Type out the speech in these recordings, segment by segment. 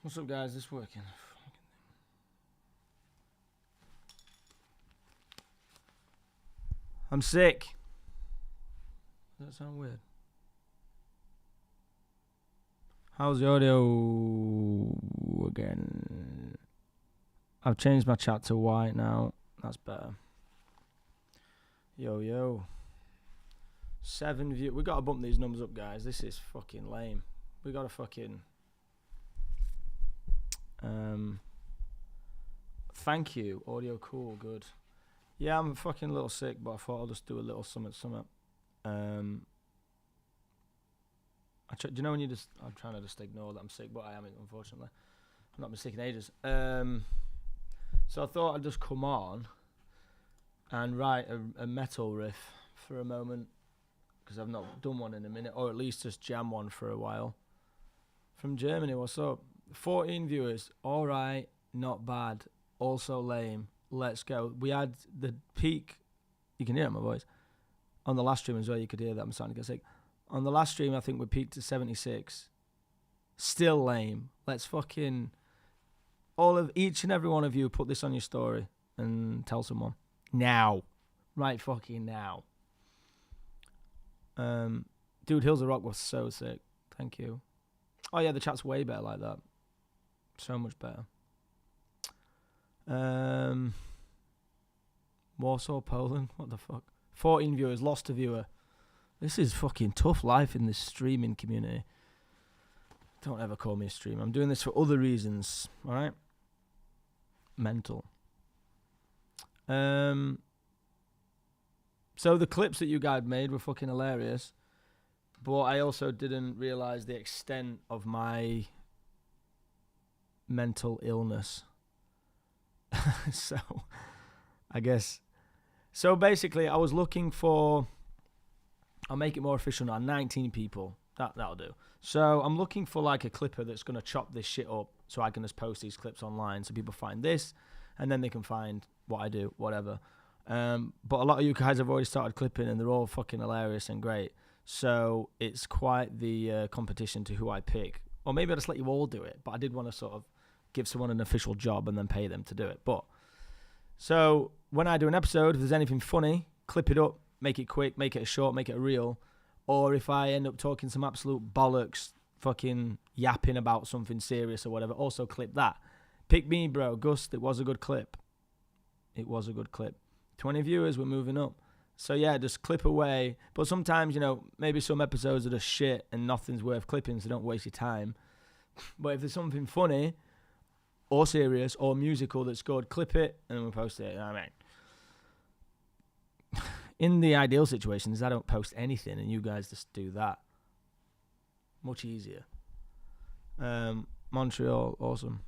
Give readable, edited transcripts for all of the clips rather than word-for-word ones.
What's up, guys? This working? I'm sick. Does that sound weird? How's the audio again? I've changed my chat to white now. That's better. Yo. 7 view. We gotta bump these numbers up, guys. This is fucking lame. We gotta fucking. Thank you. Audio cool. Good. Yeah, I'm fucking a little sick, but I thought I'll just do a little summit. Do you know when you just? I'm trying to just ignore that I'm sick, but I am, unfortunately. I've not been sick in ages. So I thought I'd just come on and write a metal riff for a moment, because I've not done one in a minute, or at least just jam one for a while. From Germany, what's up? 14 viewers. All right, not bad. Also lame. Let's go. We had the peak. You can hear my voice. On the last stream as well, you could hear that I'm starting to get sick. On the last stream, I think we peaked to 76. Still lame. Let's fucking... each and every one of you put this on your story and tell someone. Now. Right fucking now. Dude, Hills of Rock was so sick. Thank you. Oh yeah, the chat's way better like that. So much better. Warsaw, Poland. What the fuck? 14 viewers, lost a viewer. This is fucking tough life in this streaming community. Don't ever call me a streamer. I'm doing this for other reasons. Alright? Mental. So the clips that you guys made were fucking hilarious. But I also didn't realise the extent of my mental illness. So, I guess. So basically, I was looking for... I'll make it more official now. 19 people. That'll do. So I'm looking for like a clipper that's going to chop this shit up so I can just post these clips online so people find this and then they can find what I do, whatever. But a lot of you guys have already started clipping and they're all fucking hilarious and great. So it's quite the competition to who I pick. Or maybe I'll just let you all do it. But I did want to sort of give someone an official job and then pay them to do it. But so when I do an episode, if there's anything funny, clip it up, make it quick, make it a short, make it a reel. Or if I end up talking some absolute bollocks, fucking yapping about something serious or whatever, also clip that. Pick me, bro. Gust, it was a good clip. It was a good clip. 20 viewers, we're moving up. So yeah, just clip away. But sometimes, maybe some episodes are just shit and nothing's worth clipping, so don't waste your time. But if there's something funny or serious or musical that's good, clip it and then we'll post it. You know what I mean? In the ideal situations, I don't post anything and you guys just do that. Much easier. Montreal, awesome.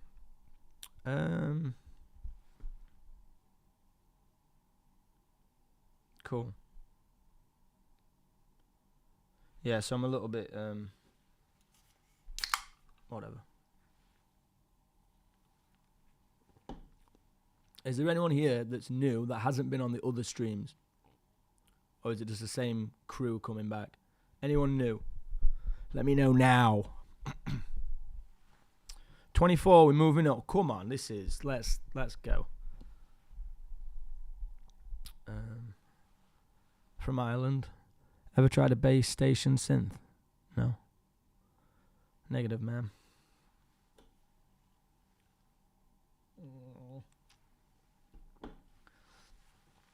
Cool. Yeah, so I'm a little bit, whatever. Is there anyone here that's new that hasn't been on the other streams? Or is it just the same crew coming back? Anyone new? Let me know now. 24, we're moving up. Come on, let's go. From Ireland. Ever tried a base station synth? No. Negative, man.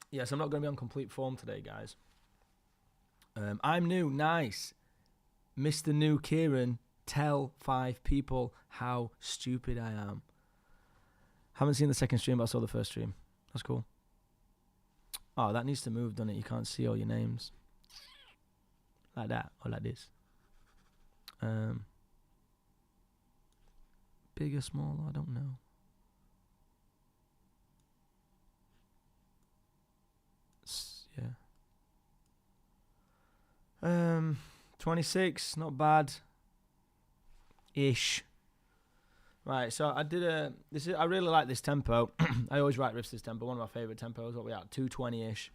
Yes, I'm not going to be on complete form today, guys. I'm new. Nice. Mr. New Kieran, tell 5 people how stupid I am. Haven't seen the second stream, but I saw the first stream. That's cool. Oh, that needs to move, doesn't it? You can't see all your names. Like that, or like this. Big or small, I don't know. Yeah. 26, not bad. Ish. Right, so I did I really like this tempo. I always write riffs this tempo. One of my favorite tempos. What we at? 220-ish.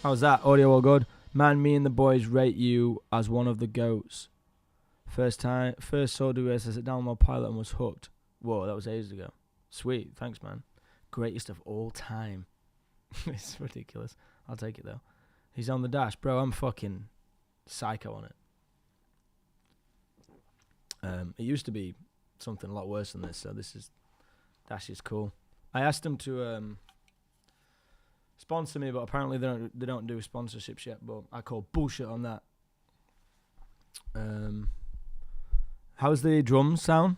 How's that? Audio all good? Man, me and the boys rate you as one of the goats. First saw Dues as a download pilot and was hooked. Whoa, that was ages ago. Sweet, thanks, man. Greatest of all time. It's ridiculous. I'll take it though. He's on the dash, bro. I'm fucking psycho on it. It used to be something a lot worse than this, so dash is cool. I asked them to sponsor me, but apparently they don't do sponsorships yet. But I call bullshit on that. How's the drums sound?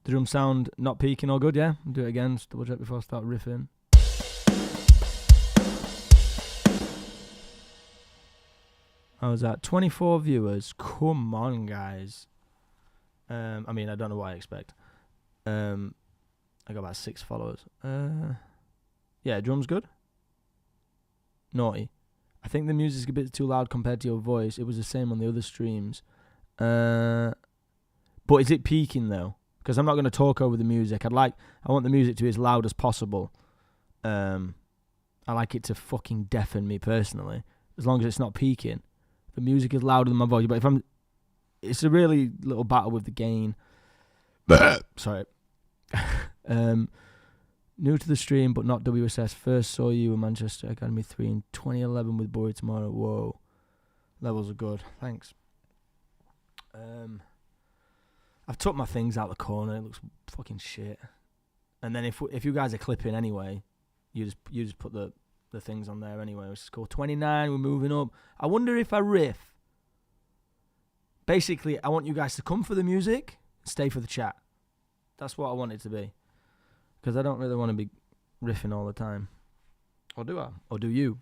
The drum sound not peaking all good, yeah? I'll do it again, just double check before I start riffing. How's that? 24 viewers. Come on, guys. I mean, I don't know what I expect. I got about 6 followers. Yeah, drums good. Naughty. I think the music's a bit too loud compared to your voice. It was the same on the other streams. But is it peaking though? Because I'm not going to talk over the music. I want the music to be as loud as possible. I like it to fucking deafen me personally, as long as it's not peaking. The music is louder than my voice, but it's a really little battle with the gain. Sorry. New to the stream, but not WSS. First saw you in Manchester Academy 3 in 2011 with Boy Tomorrow. Whoa. Levels are good. Thanks. I've took my things out the corner. It looks fucking shit. And then if you guys are clipping anyway, you just put the things on there anyway, which is cool. 29, we're moving up. I wonder if I riff. Basically, I want you guys to come for the music, stay for the chat. That's what I want it to be. Because I don't really want to be riffing all the time. Or do I? Or do you?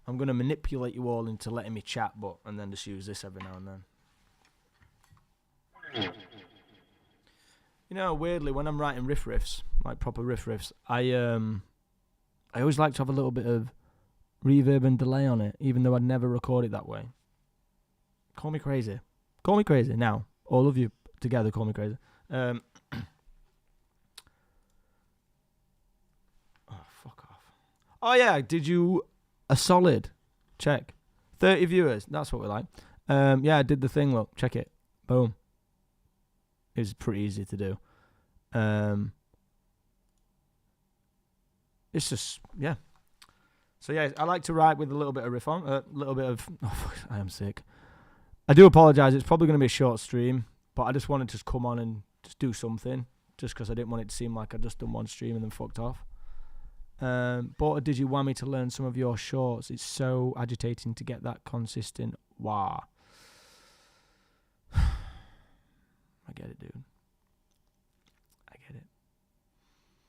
I'm going to manipulate you all into letting me chat, and then just use this every now and then. You know, weirdly, when I'm writing riffs, like proper riffs, I always like to have a little bit of reverb and delay on it, even though I'd never record it that way. Call me crazy. Call me crazy now. All of you together call me crazy. Oh, fuck off. Oh, yeah. Did you... A solid. Check. 30 viewers. That's what we like. Yeah, I did the thing. Look, check it. Boom. It was pretty easy to do. It's just, yeah. So, yeah, I like to write with a little bit of riff on. A little bit of... Oh, fuck, I am sick. I do apologise. It's probably going to be a short stream. But I just wanted to come on and just do something. Just because I didn't want it to seem like I'd just done one stream and then fucked off. But did you want me to learn some of your shorts? It's so agitating to get that consistent. Wow. I get it, dude. I get it.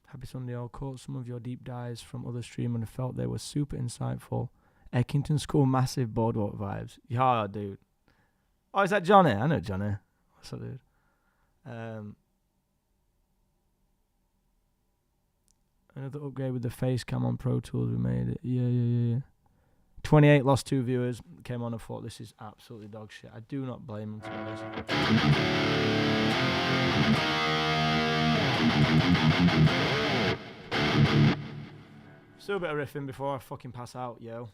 Happy Sunday. I'll caught some of your deep dives from other streamers and felt they were super insightful. Eckington School, massive boardwalk vibes. Yeah, dude. Oh, is that Johnny? I know Johnny. What's up, dude? Another upgrade with the face cam on Pro Tools. We made it. Yeah. 28 lost 2 viewers. Came on and thought this is absolutely dog shit. I do not blame them, to be honest. Still a bit of riffing before I fucking pass out, yo.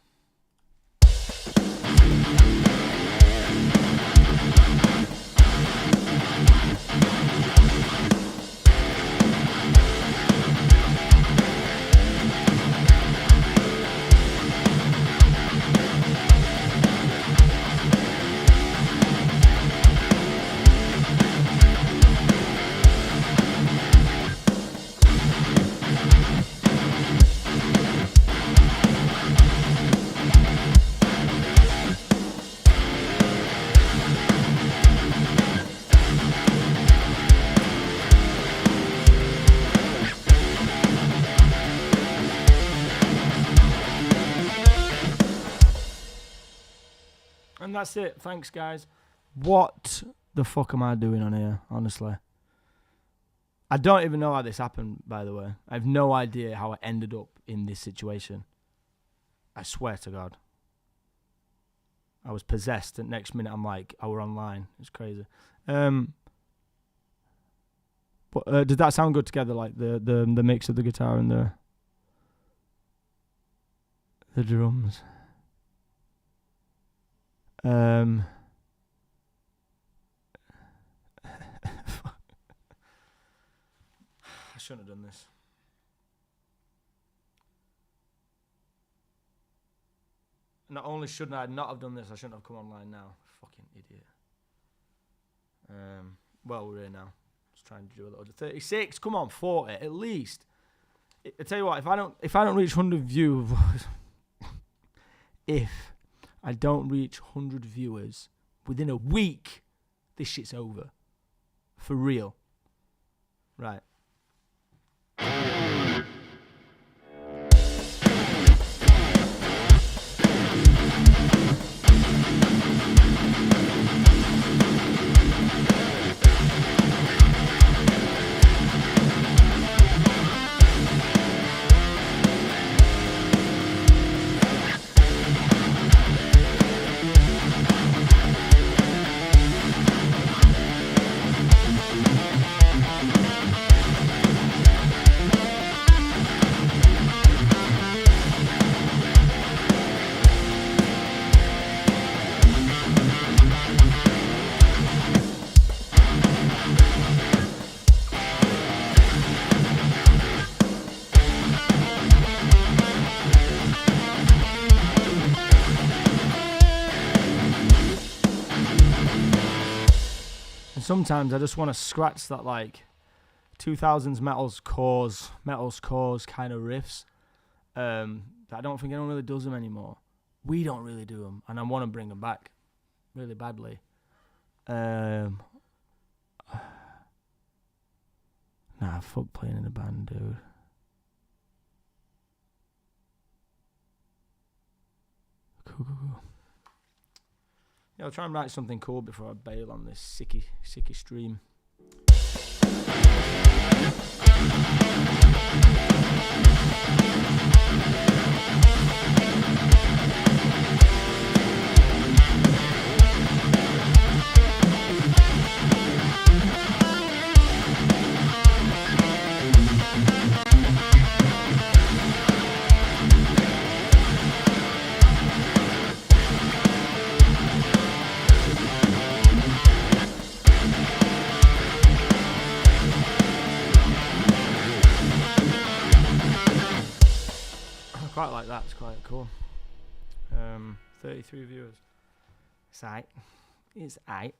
And that's it. Thanks, guys. What the fuck am I doing on here, honestly? I don't even know how this happened, by the way. I have no idea how I ended up in this situation. I swear to God. I was possessed, and next minute I'm like, oh, we're online. It's crazy. But did that sound good together, like the mix of the guitar and the drums? I shouldn't have done this. Not only shouldn't I not have done this, I shouldn't have come online now. Fucking idiot. Well, we're here now. Just trying to do a little. 36. Come on, 40 at least. I tell you what, if I don't reach 100 views, if I don't reach 100 viewers within a week, this shit's over. For real. Right. Sometimes I just want to scratch that like 2000s metals cores kind of riffs. I don't think anyone really does them anymore. We don't really do them, and I want to bring them back really badly. Nah, fuck playing in a band, dude. Cool. Yeah, I'll try and write something cool before I bail on this sicky stream. Quite like that. It's quite cool. 33 viewers. It's aight. It's aight.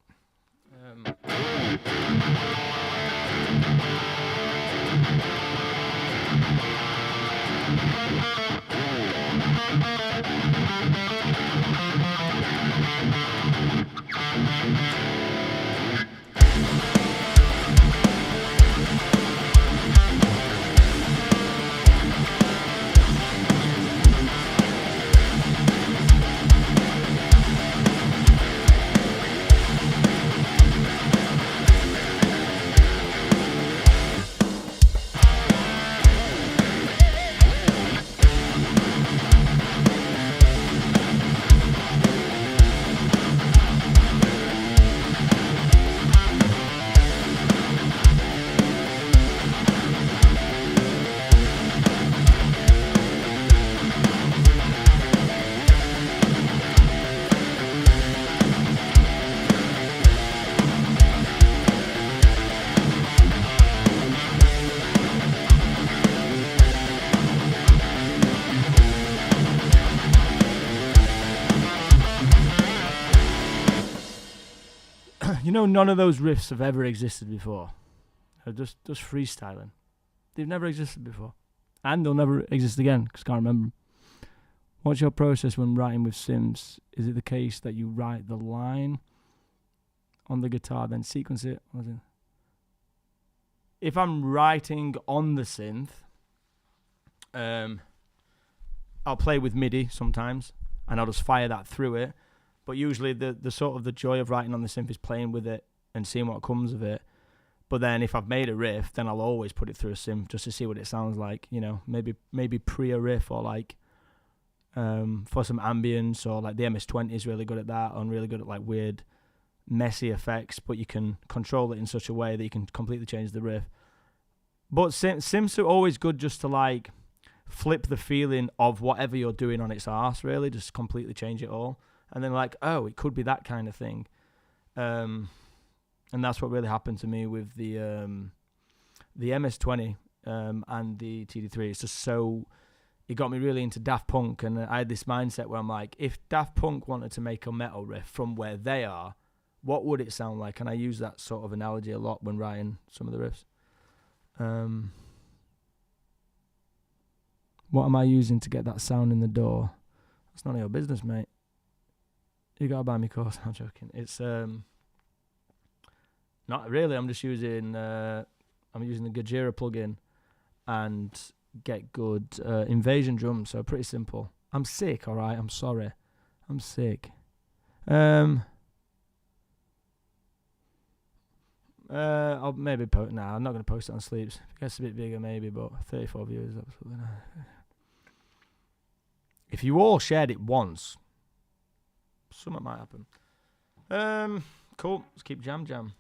You know, none of those riffs have ever existed before. They're just freestyling. They've never existed before. And they'll never exist again, because I can't remember them. What's your process when writing with Sims? Is it the case that you write the line on the guitar, then sequence it? If I'm writing on the synth, I'll play with MIDI sometimes, and I'll just fire that through it. But usually the sort of the joy of writing on the synth is playing with it and seeing what comes of it. But then if I've made a riff, then I'll always put it through a synth just to see what it sounds like. You know, maybe pre a riff, or like for some ambience, or like the MS-20 is really good at that, and really good at like weird messy effects, but you can control it in such a way that you can completely change the riff. But synths are always good just to like flip the feeling of whatever you're doing on its arse, really, just completely change it all. and then like, oh, it could be that kind of thing. And that's what really happened to me with the MS-20 and the TD3. It's just so, it got me really into Daft Punk, and I had this mindset where I'm like, if Daft Punk wanted to make a metal riff from where they are, what would it sound like? And I use that sort of analogy a lot when writing some of the riffs. What am I using to get that sound in the door? That's none of your business, mate. You gotta buy me a course. I'm joking. It's not really. I'm just using the Gojira plugin and get good invasion drums. So pretty simple. I'm sick. All right. I'm sorry. I'm sick. I'll maybe post. Nah, I'm not gonna post it on Sleeps. If it gets a bit bigger, maybe. But 34 viewers, absolutely not. If you all shared it once, something might happen. Cool. Let's keep jam.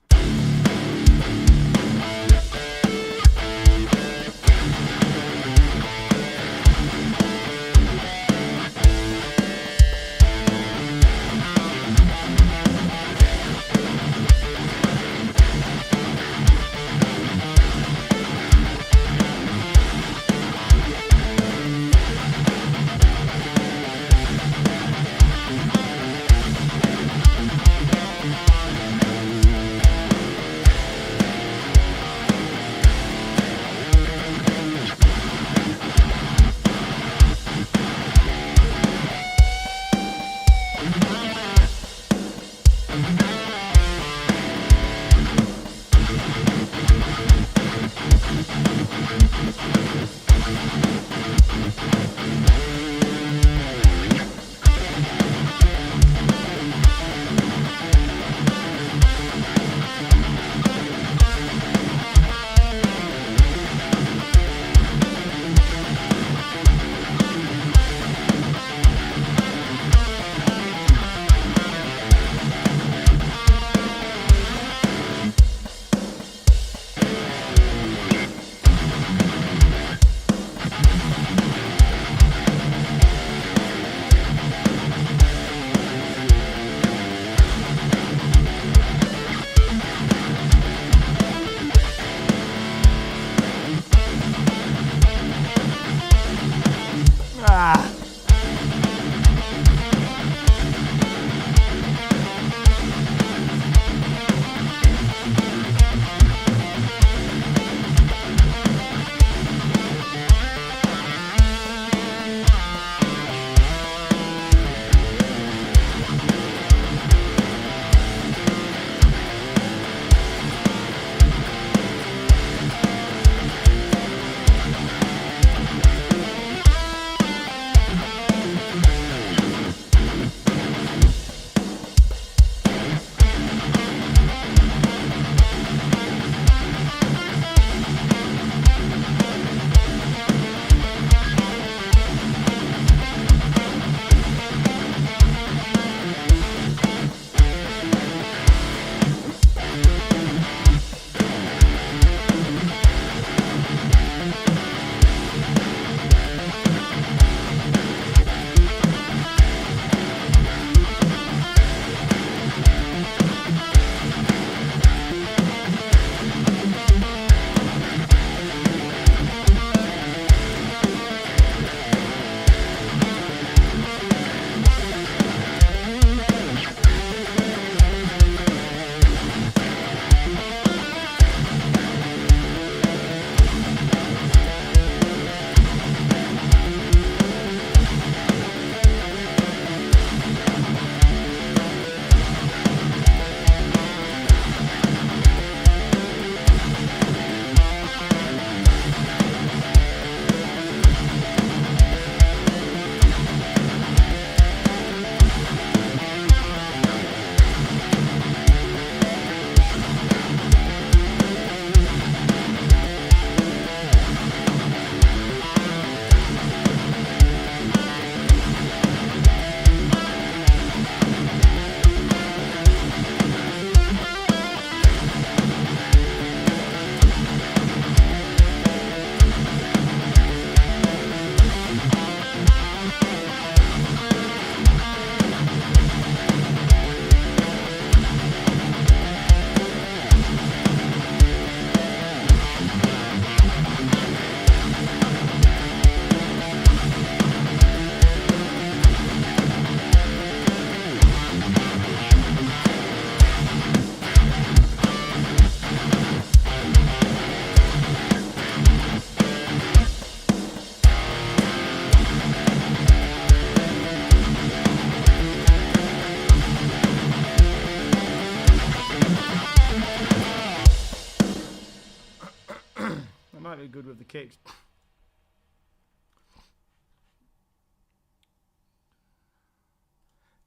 good with the kicks.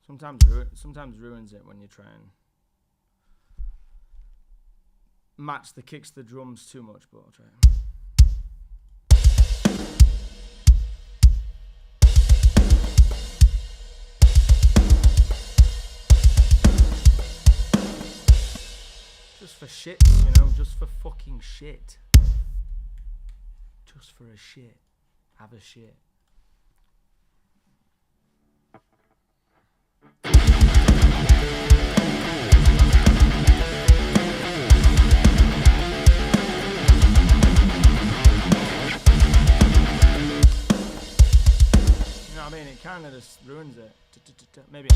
Sometimes ruins it when you try and match the kicks to the drums too much, but I'll try it. Just for shit, you know, just for fucking shit. Just for a shit. Have a shit. You know what I mean? It kind of just ruins it. Maybe it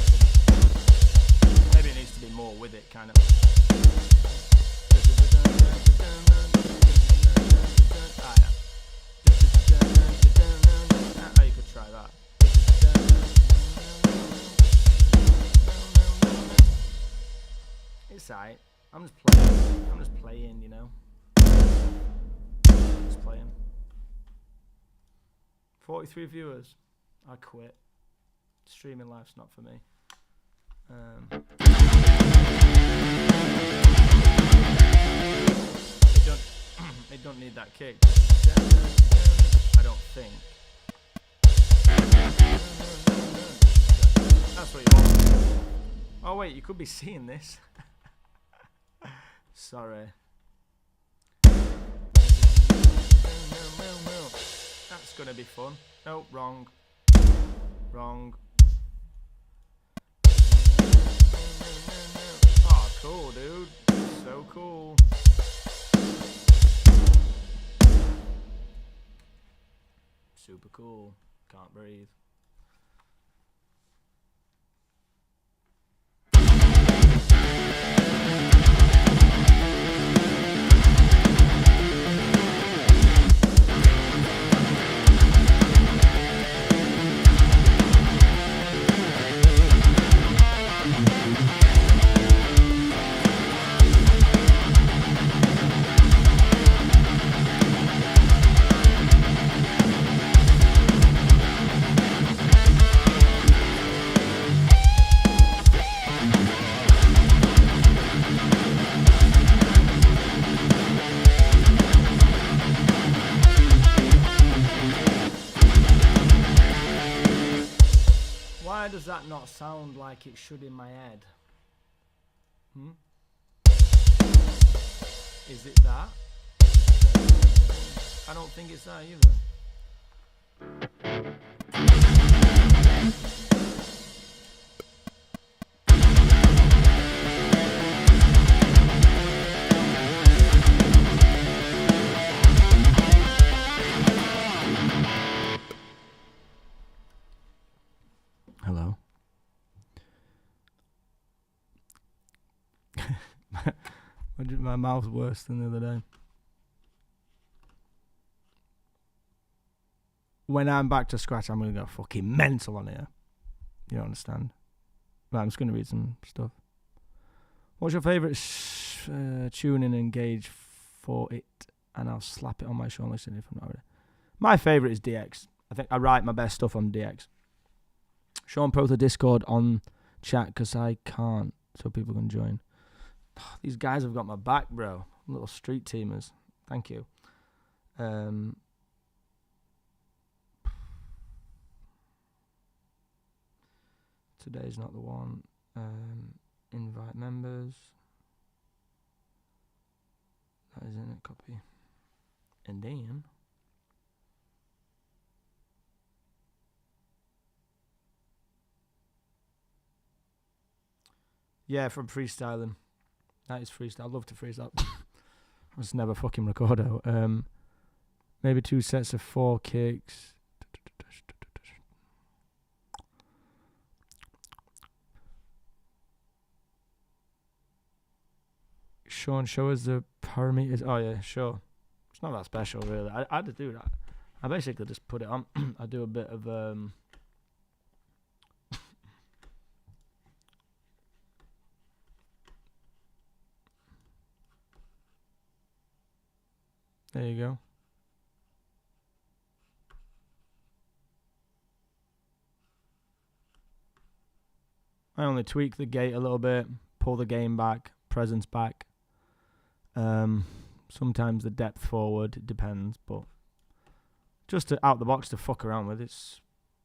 needs to be more with it, kind of. Ah, yeah. Oh, you could try that. It's alright. I'm just playing, you know. Just playing. 43 viewers. I quit. Streaming life's not for me. They don't need that kick. I don't think. That's what you want. Oh wait, you could be seeing this. Sorry. That's gonna be fun. No, wrong. Wrong. Oh, cool, dude. So cool. Super cool. Can't breathe. Why does that not sound like it should in my head? Is it that? I don't think it's that either. Hello. My mouth's worse than the other day. When I'm back to scratch, I'm going to go fucking mental on here. You don't understand? Right, I'm just going to read some stuff. What's your favourite tune and engage for it? And I'll slap it on my show and listen if I'm not ready. My favourite is DX. I think I write my best stuff on DX. Sean Prother Discord on chat because I can't, so people can join. These guys have got my back, bro. Little street teamers. Thank you. Today's not the one. Invite members. That isn't a copy. And then yeah, from freestyling. That is freestyle. I love to freestyle. I just never fucking record out. Maybe 2 sets of 4 kicks. Sean, show us the parameters. Oh yeah, sure. It's not that special, really. I just do that. I basically just put it on. I do a bit of there you go. I only tweak the gate a little bit, pull the gain back, presence back. Sometimes the depth forward, it depends, but just out the box to fuck around with.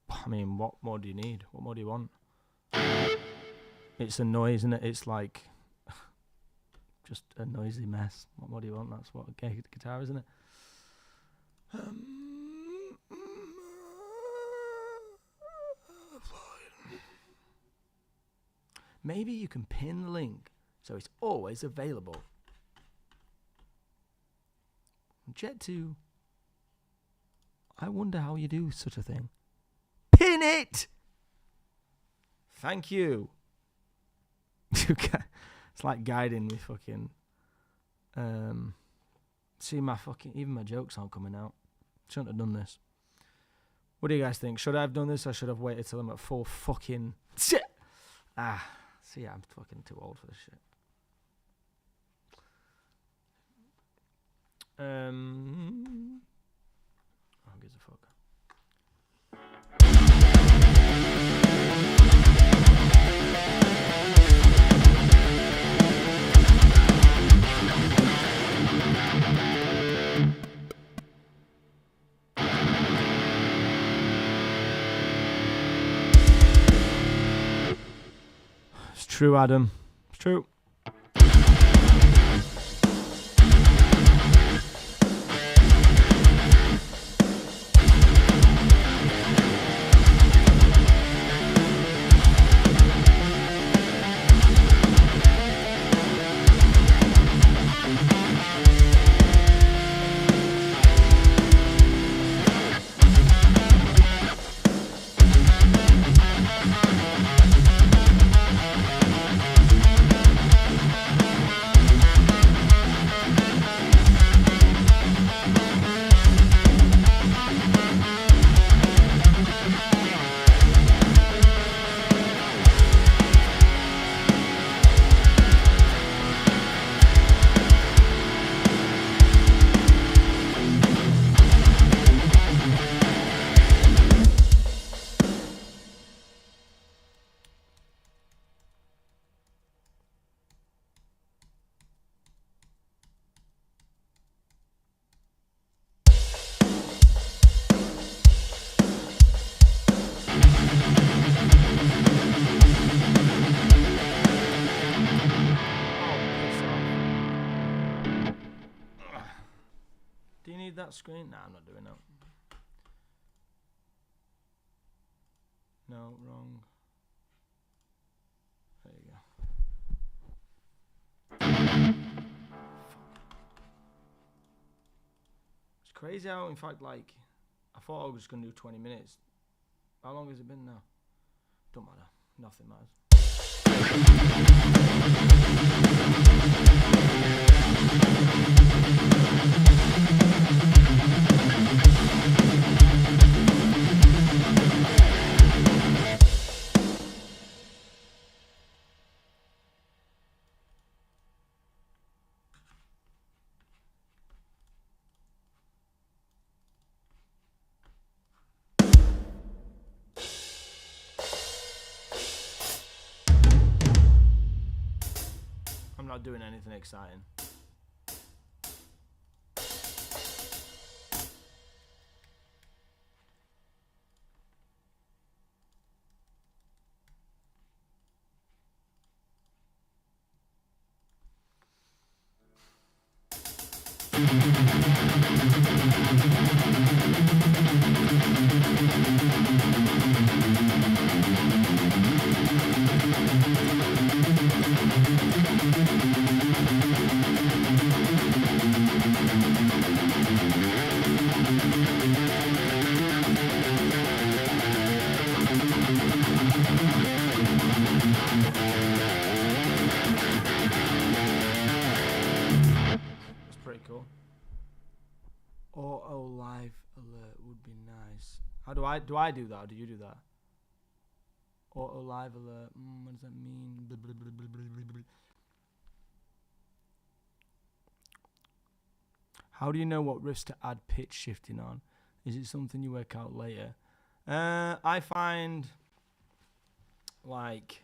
I mean, what more do you need? What more do you want? It's a noise, isn't it? It's like just a noisy mess. What more do you want? That's what a guitar, isn't it? Maybe you can pin the link so it's always available. Jet 2. I wonder how you do such a thing. Pin it! Thank you. It's like guiding me fucking. See, even my jokes aren't coming out. Shouldn't have done this. What do you guys think? Should I have done this or should I have waited till I'm at full fucking. See, I'm fucking too old for this shit. Who gives a fuck? It's true, Adam. It's true. That screen? Nah, I'm not doing that. No, wrong. There you go. It's crazy how, in fact, like, I thought I was just going to do 20 minutes. How long has it been now? Don't matter. Nothing matters. I'm not doing anything exciting. Do I do that or do you do that? Auto live alert. What does that mean? Blah, blah, blah, blah, blah, blah. How do you know what riffs to add pitch shifting on? Is it something you work out later? I find like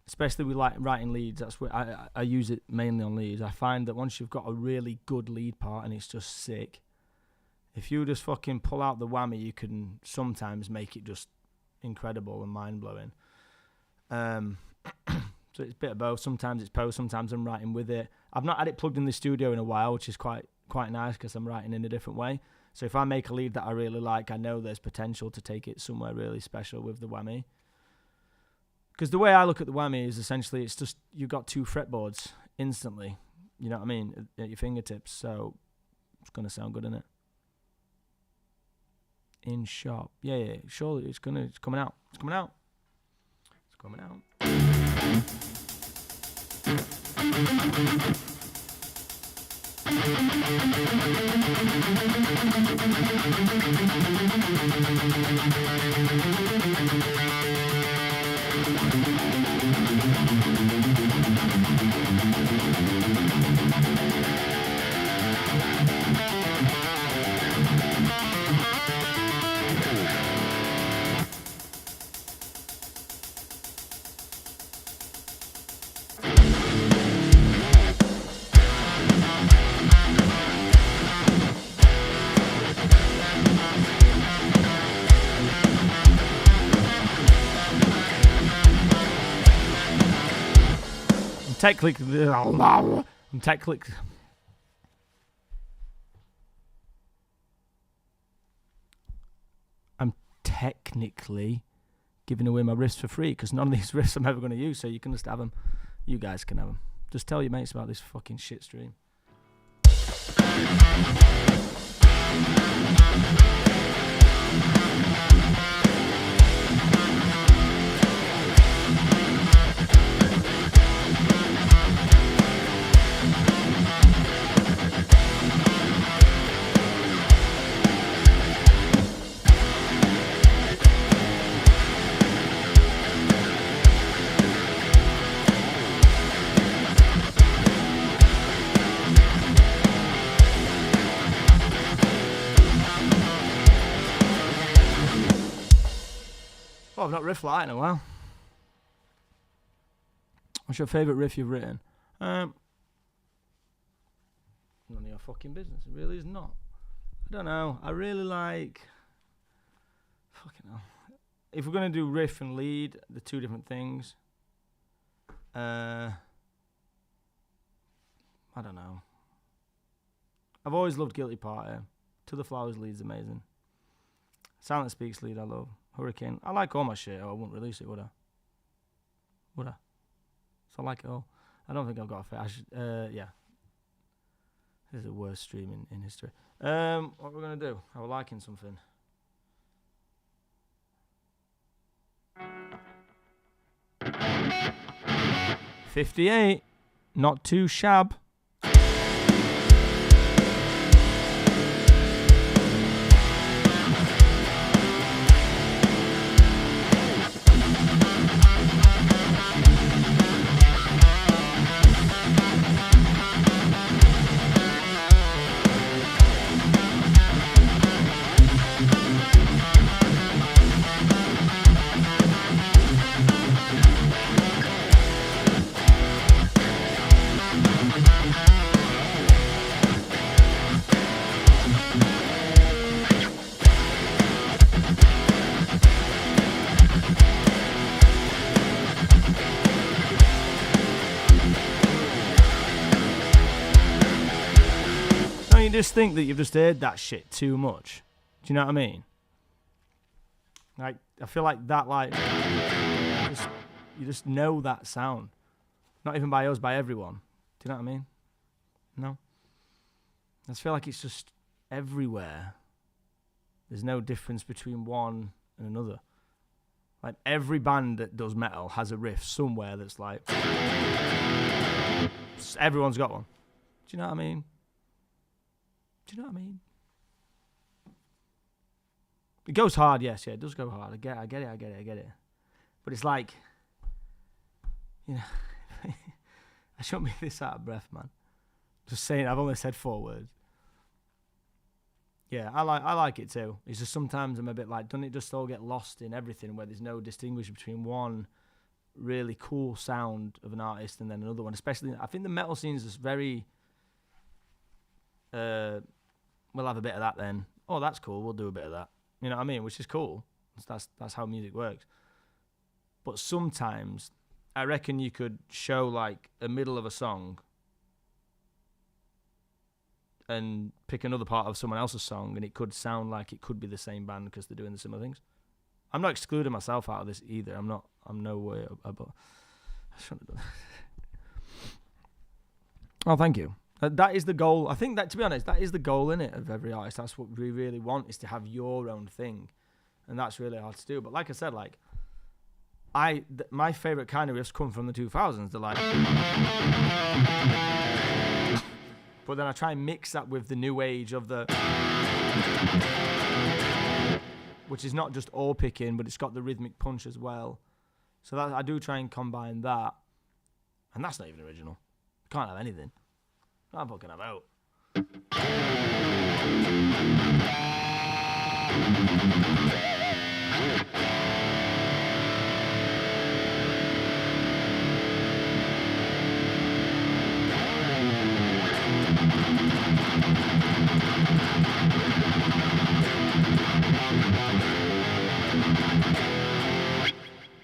especially with like writing leads. That's where I use it mainly on leads. I find that once you've got a really good lead part and it's just sick, if you just fucking pull out the whammy, you can sometimes make it just incredible and mind-blowing. So it's a bit of both. Sometimes it's post, sometimes I'm writing with it. I've not had it plugged in the studio in a while, which is quite nice because I'm writing in a different way. So if I make a lead that I really like, I know there's potential to take it somewhere really special with the whammy. Because the way I look at the whammy is essentially it's just you've got 2 fretboards instantly. You know what I mean? At your fingertips. So it's going to sound good, isn't it? In sharp. Yeah. Surely it's coming out. It's coming out. It's coming out. I'm technically giving away my riffs for free because none of these riffs I'm ever going to use, so you can just have them. You guys can have them. Just tell your mates about this fucking shit stream. Oh, I've not riffed like that in a while. What's your favourite riff you've written? None of your fucking business. It really is not. I don't know. I really like... Fucking hell. If we're going to do riff and lead, the 2 different things. I don't know. I've always loved Guilty Party. To the Flowers lead's amazing. Silent Speaks lead I love. Hurricane. I like all my shit. I wouldn't release it, would I? Would I? So I like it all. I don't think I've got a fair. Yeah. This is the worst stream in history. What we're going to do? I was liking something. $58. Not too shab. You just think that you've just heard that shit too much. Do you know what I mean? Like, I feel like that, like, you just know that sound. Not even by us, by everyone. Do you know what I mean? No? I just feel like it's just everywhere. There's no difference between one and another. Like, every band that does metal has a riff somewhere that's like... Everyone's got one. Do you know what I mean? Do you know what I mean? It goes hard, yes, yeah, it does go hard. I get it. But it's like, you know, I shouldn't be this out of breath, man. Just saying, I've only said 4 words. Yeah, I like it too. It's just sometimes I'm a bit like, doesn't it just all get lost in everything where there's no distinguish between one really cool sound of an artist and then another one. Especially, I think the metal scene is just very. We'll have a bit of that then. Oh, that's cool. We'll do a bit of that. You know what I mean? Which is cool. That's how music works. But sometimes, I reckon you could show like a middle of a song and pick another part of someone else's song, and it could sound like it could be the same band because they're doing the similar things. I'm not excluding myself out of this either. I'm no way about. I shouldn't have done that. Oh, thank you. That is the goal. I think that, to be honest, that is the goal, innit, of every artist. That's what we really want, is to have your own thing, and that's really hard to do. But like I said, like my favorite kind of riffs come from the 2000s. They're like, but then I try and mix that with the new age of the, which is not just all picking, but it's got the rhythmic punch as well. So that I do try and combine that, and that's not even original. Can't have anything. I'm fucking about.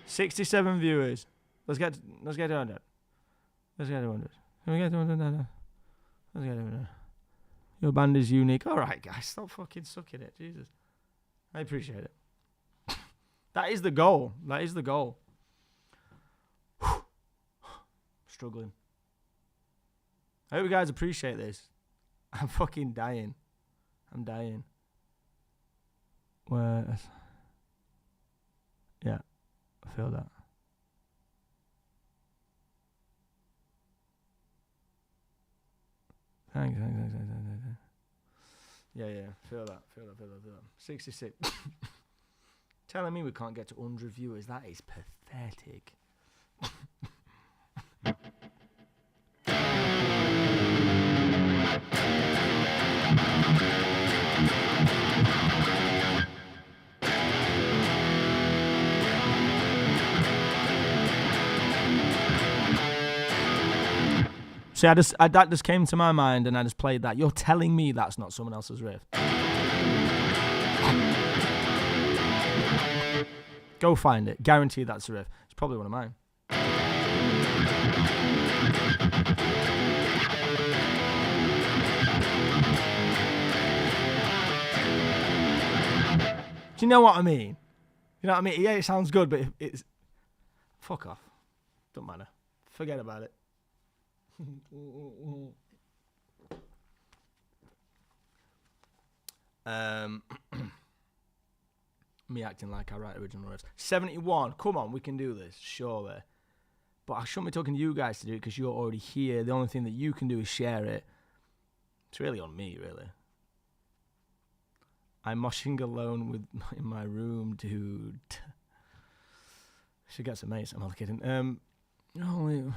67 viewers. Let's get to 100. Let's get to 100. Can we get to 100? Let's get to 100. Your band is unique. All right, guys, stop fucking sucking it. Jesus. I appreciate it. That is the goal. That is the goal. Struggling. I hope you guys appreciate this. I'm fucking dying. I'm dying. Where? Yeah, I feel that. Thanks. Yeah, feel that. 66. Telling me we can't get to 100 viewers, that is pathetic. See, that just came to my mind, and I just played that. You're telling me that's not someone else's riff? Go find it. Guarantee that's a riff. It's probably one of mine. Do you know what I mean? You know what I mean? Yeah, it sounds good, but it's... Fuck off. Don't matter. Forget about it. Me acting like I write original riffs. 71. Come on, we can do this, surely. But I shouldn't be talking to you guys to do it because you're already here. The only thing that you can do is share it. It's really on me, really. I'm moshing alone in my room, dude. Should get some mates. I'm not kidding. No.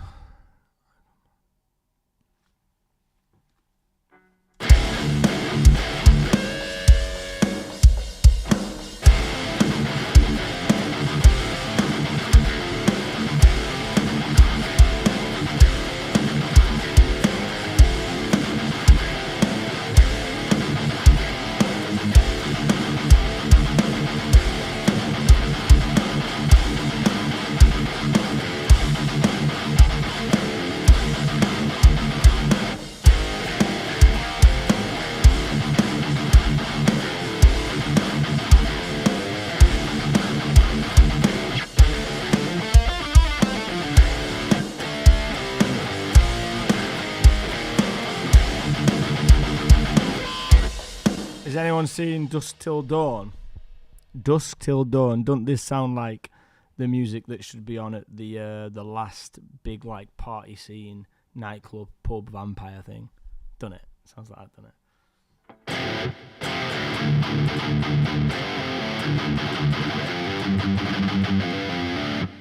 Has anyone seen Dusk Till Dawn? Dusk Till Dawn. Doesn't this sound like the music that should be on at the last big like party scene, nightclub, pub, vampire thing? Done it. Sounds like that, doesn't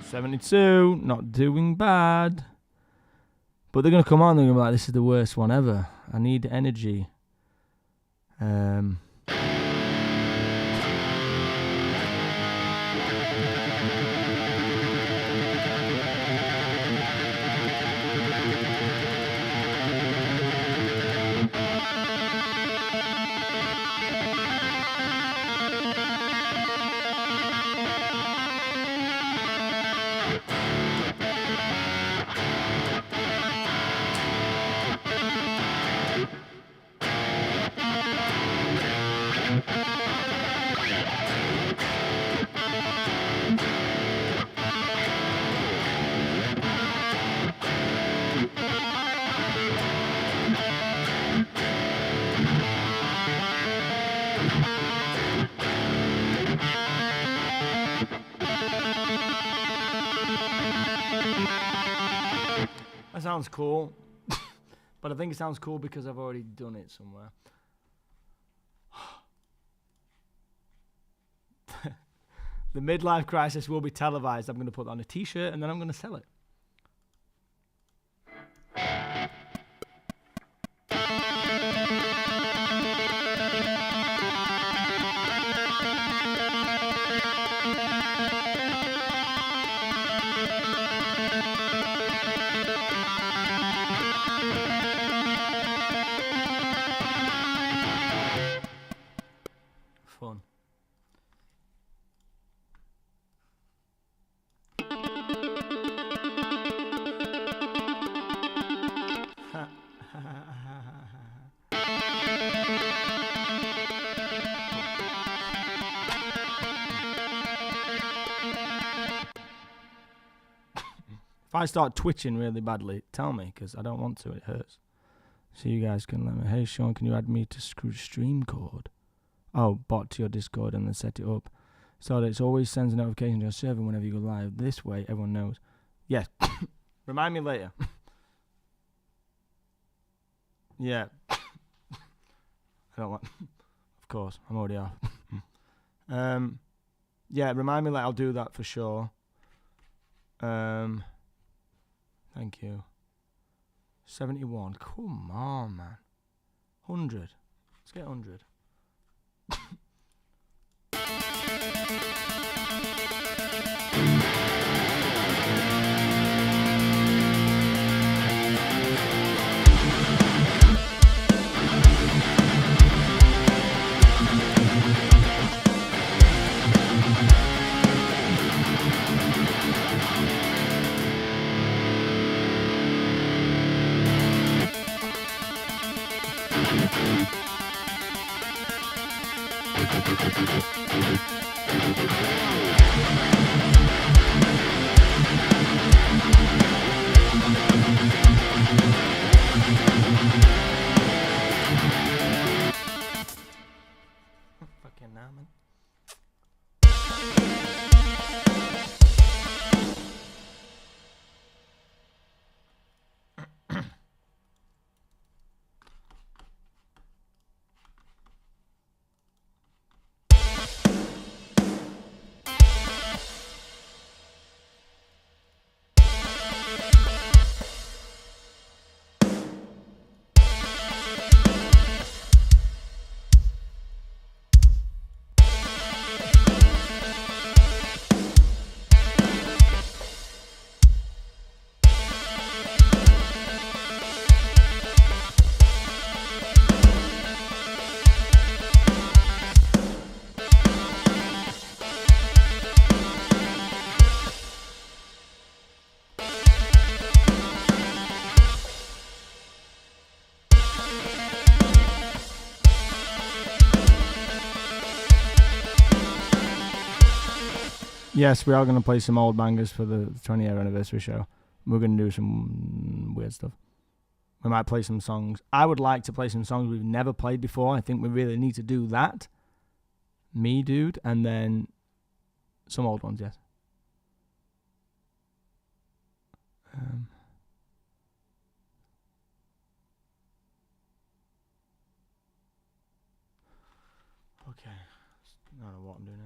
it? 72. Not doing bad. But they're going to come on and they're going to be like, this is the worst one ever. I need energy. That sounds cool. But I think it sounds cool because I've already done it somewhere. The midlife crisis will be televised. I'm going to put that on a t-shirt and then I'm going to sell it. Fun. If I start twitching really badly, tell me, because I don't want to. It hurts. So you guys can let me. Hey, Sean, can you add me to stream code? Oh, bot to your Discord and then set it up so that it always sends a notification to your server whenever you go live. This way, everyone knows. Yes. Remind me later. Yeah. I don't want. Of course, I'm already off. Yeah, remind me later. I'll do that for sure. Thank you. 71. Come on, man. 100. Let's get 100. Fucking now, man. Yes, we are going to play some old bangers for the 20-year anniversary show. We're going to do some weird stuff. We might play some songs. I would like to play some songs we've never played before. I think we really need to do that. Me, dude, and then some old ones, yes. Okay. I don't know what I'm doing now.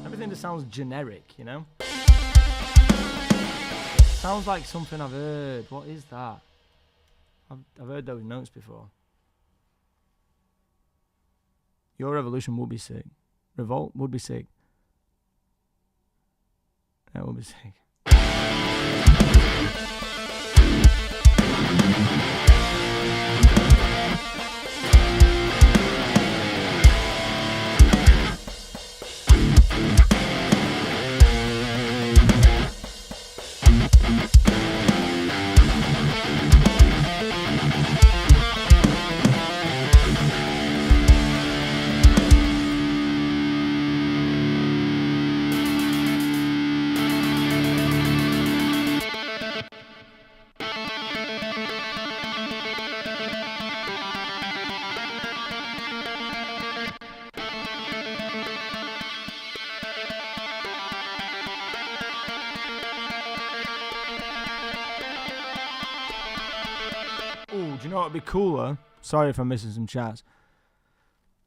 Everything just sounds generic, you know? Sounds like something I've heard. What is that? I've heard those notes before. Your revolution would be sick. Revolt would be sick. That would be sick. Do you know what would be cooler? Sorry if I'm missing some chats.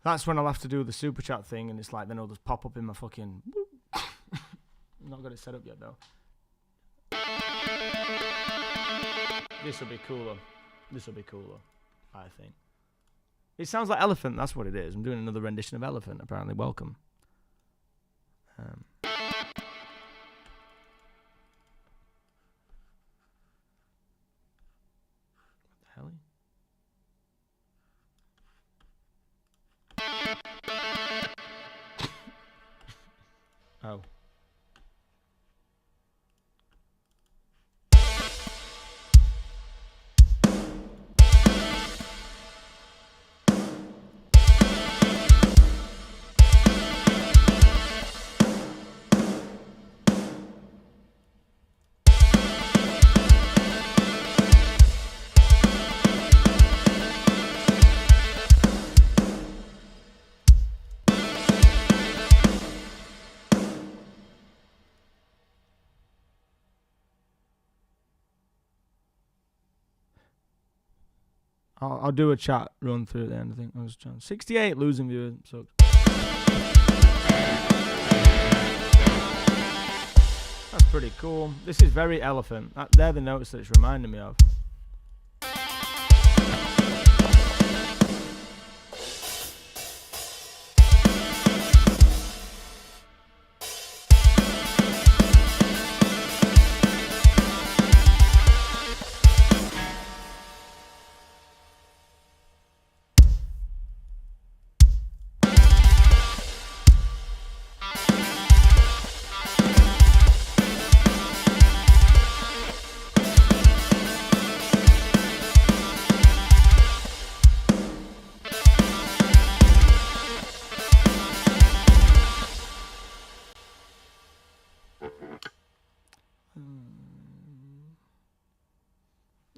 That's when I'll have to do the super chat thing, and it's like then it'll just pop up in my fucking. I'm not got it set up yet though. This will be cooler. This will be cooler, I think. It sounds like Elephant. That's what it is. I'm doing another rendition of Elephant. Apparently, welcome. What the hell? Oh. I'll do a chat run through at the end. I think I was trying. 68 losing viewers. So that's pretty cool. This is very Elephant. They're the notes that it's reminding me of.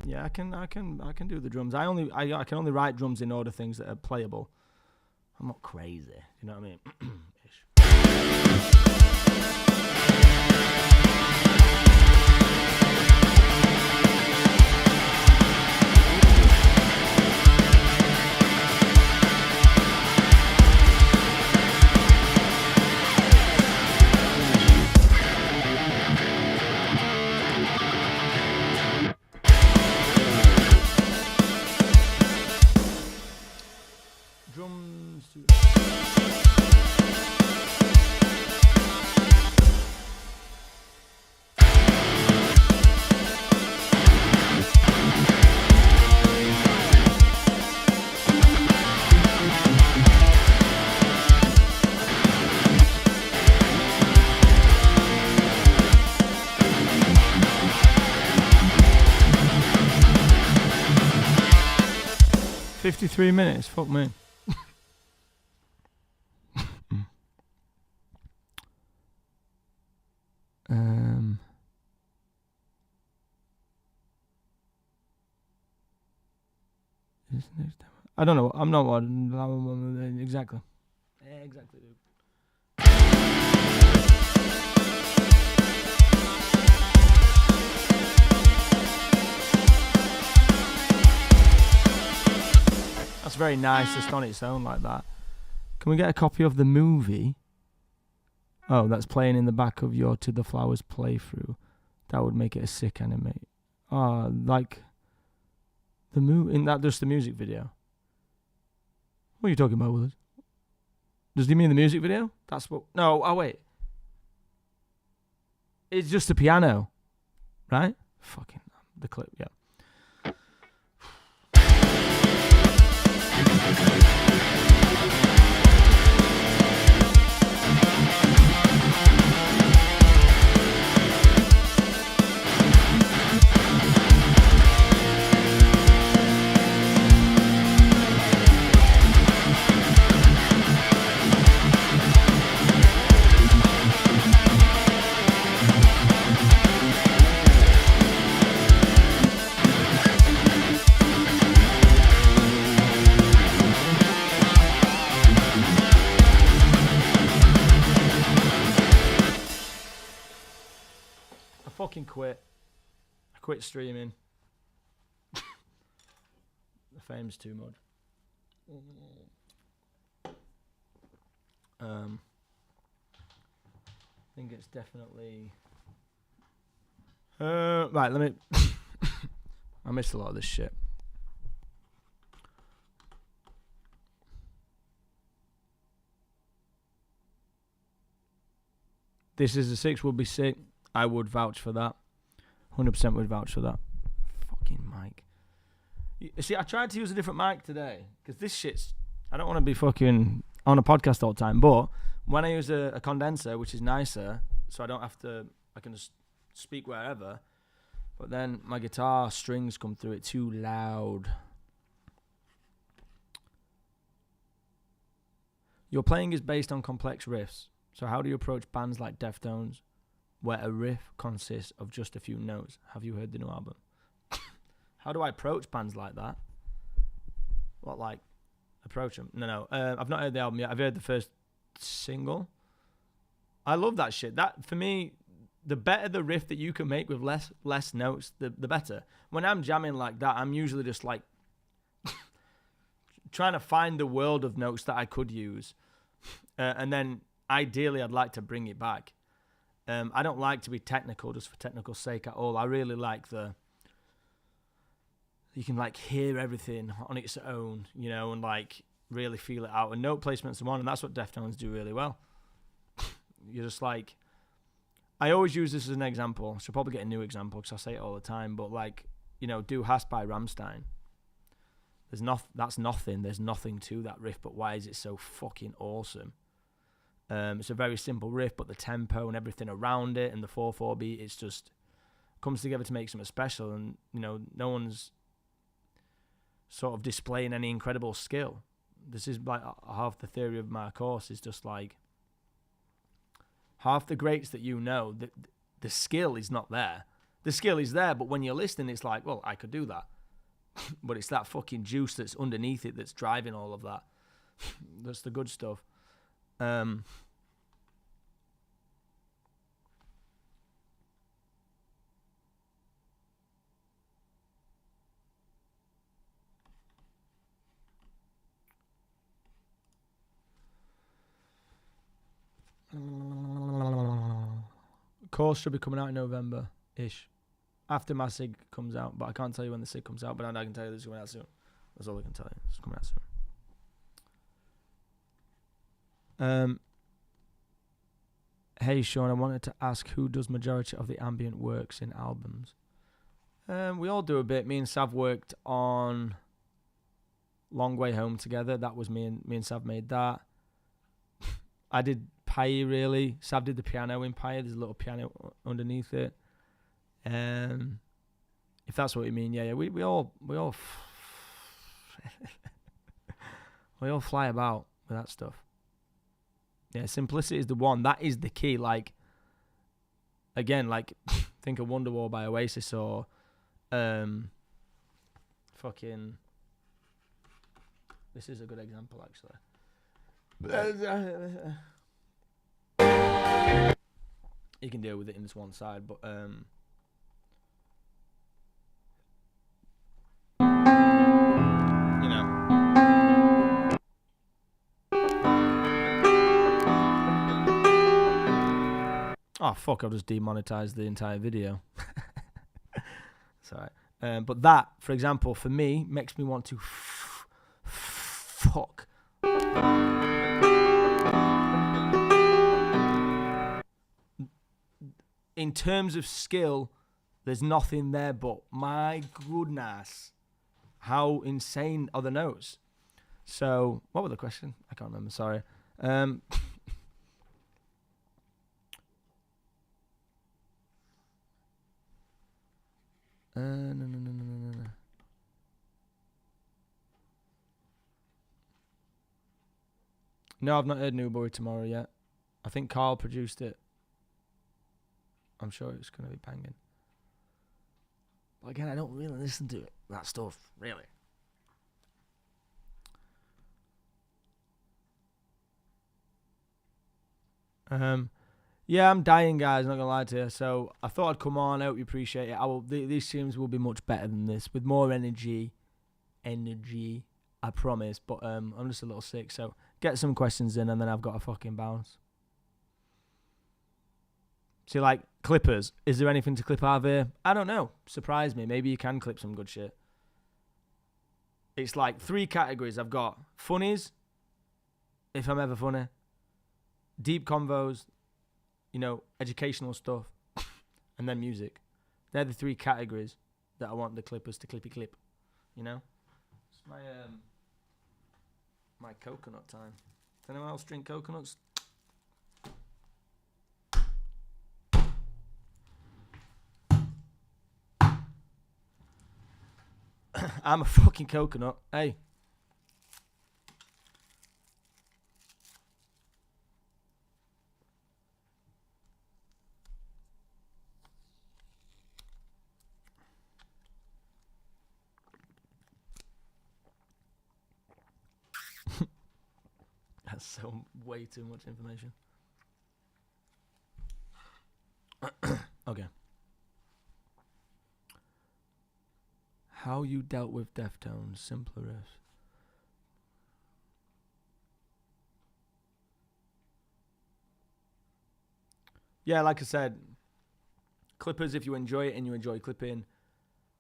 Yeah, I can do the drums. I can only write drums in order things that are playable. I'm not crazy, you know what I mean? Drums. 53 minutes. Fuck me. I don't know. I'm not one. Exactly. Exactly, dude. That's very nice just on its own like that. Can we get a copy of the movie? Oh, that's playing in the back of your To the Flowers playthrough. That would make it a sick anime. Like the in that just the music video. What are you talking about, Willard? Does he mean the music video? That's what. No. Oh wait. It's just the piano, right? Fucking the clip. Yeah. Fucking quit. I quit streaming. fame's too much. I think it's definitely... right, let me... I missed a lot of this shit. This is a 6 would be sick. I would vouch for that. 100% would vouch for that. Fucking mic. You see, I tried to use a different mic today because this shit's... I don't want to be fucking on a podcast all the time, but when I use a condenser, which is nicer, so I don't have to... I can just speak wherever, but then my guitar strings come through it too loud. Your playing is based on complex riffs. So how do you approach bands like Deftones, where a riff consists of just a few notes? Have you heard the new album? How do I approach bands like that? What, like, approach them? No. I've not heard the album yet. I've heard the first single. I love that shit. That, for me, the better the riff that you can make with less notes, the better. When I'm jamming like that, I'm usually just, like, trying to find the world of notes that I could use. And then... ideally, I'd like to bring it back. I don't like to be technical just for technical sake at all. I really like you can like hear everything on its own, you know, and like really feel it out. And note placement's the one, and that's what Deftones do really well. You're just like, I always use this as an example. I should probably get a new example because I say it all the time. But like, you know, Do Hast by Rammstein. That's nothing. There's nothing to that riff, but why is it so fucking awesome? It's a very simple riff, but the tempo and everything around it and the 4/4 beat, it's just comes together to make something special. And, you know, no one's sort of displaying any incredible skill. This is like half the theory of my course is just like half the greats that you know, the skill is not there. The skill is there, but when you're listening, it's like, well, I could do that. But it's that fucking juice that's underneath it that's driving all of that. That's the good stuff. Course should be coming out in November-ish. After my SIG comes out, but I can't tell you when the SIG comes out, but I can tell you this is coming out soon. That's all I can tell you. It's coming out soon. Hey Sean, I wanted to ask who does majority of the ambient works in albums. We all do a bit. Me and Sav worked on Long Way Home together. That was me and Sav made that. I did Pyre really. Sav did the piano in Pyre. There's a little piano underneath it. If that's what you mean, yeah. We all we all fly about with that stuff. Yeah, simplicity is the one. That is the key. Like, again, like think of Wonderwall by Oasis or fucking. This is a good example, actually. You can deal with it in this one side, but you know. Oh fuck! I'll just demonetize the entire video. It's alright. But that, for example, for me, makes me want to fuck. In terms of skill, there's nothing there, but my goodness, how insane are the notes? So, what was the question? I can't remember, sorry. No. No, I've not heard Newbury Tomorrow yet. I think Carl produced it. I'm sure it's going to be banging. But again, I don't really listen to that stuff, really. Yeah, I'm dying, guys, not going to lie to you. So I thought I'd come on. I hope you appreciate it. These streams will be much better than this, with more energy energy, I promise. But I'm just a little sick, so get some questions in, and then I've got to fucking bounce. See, like, clippers. Is there anything to clip out of here? I don't know. Surprise me. Maybe you can clip some good shit. It's like 3 categories. I've got funnies, if I'm ever funny, deep convos, you know, educational stuff, and then music. They're the 3 categories that I want the clippers to clippy clip. You know? It's my coconut time. Does anyone else drink coconuts? I'm a fucking coconut. Hey. That's so way too much information. Okay. How you dealt with Deftones, simpler riffs. Yeah, like I said, clippers, if you enjoy it and you enjoy clipping,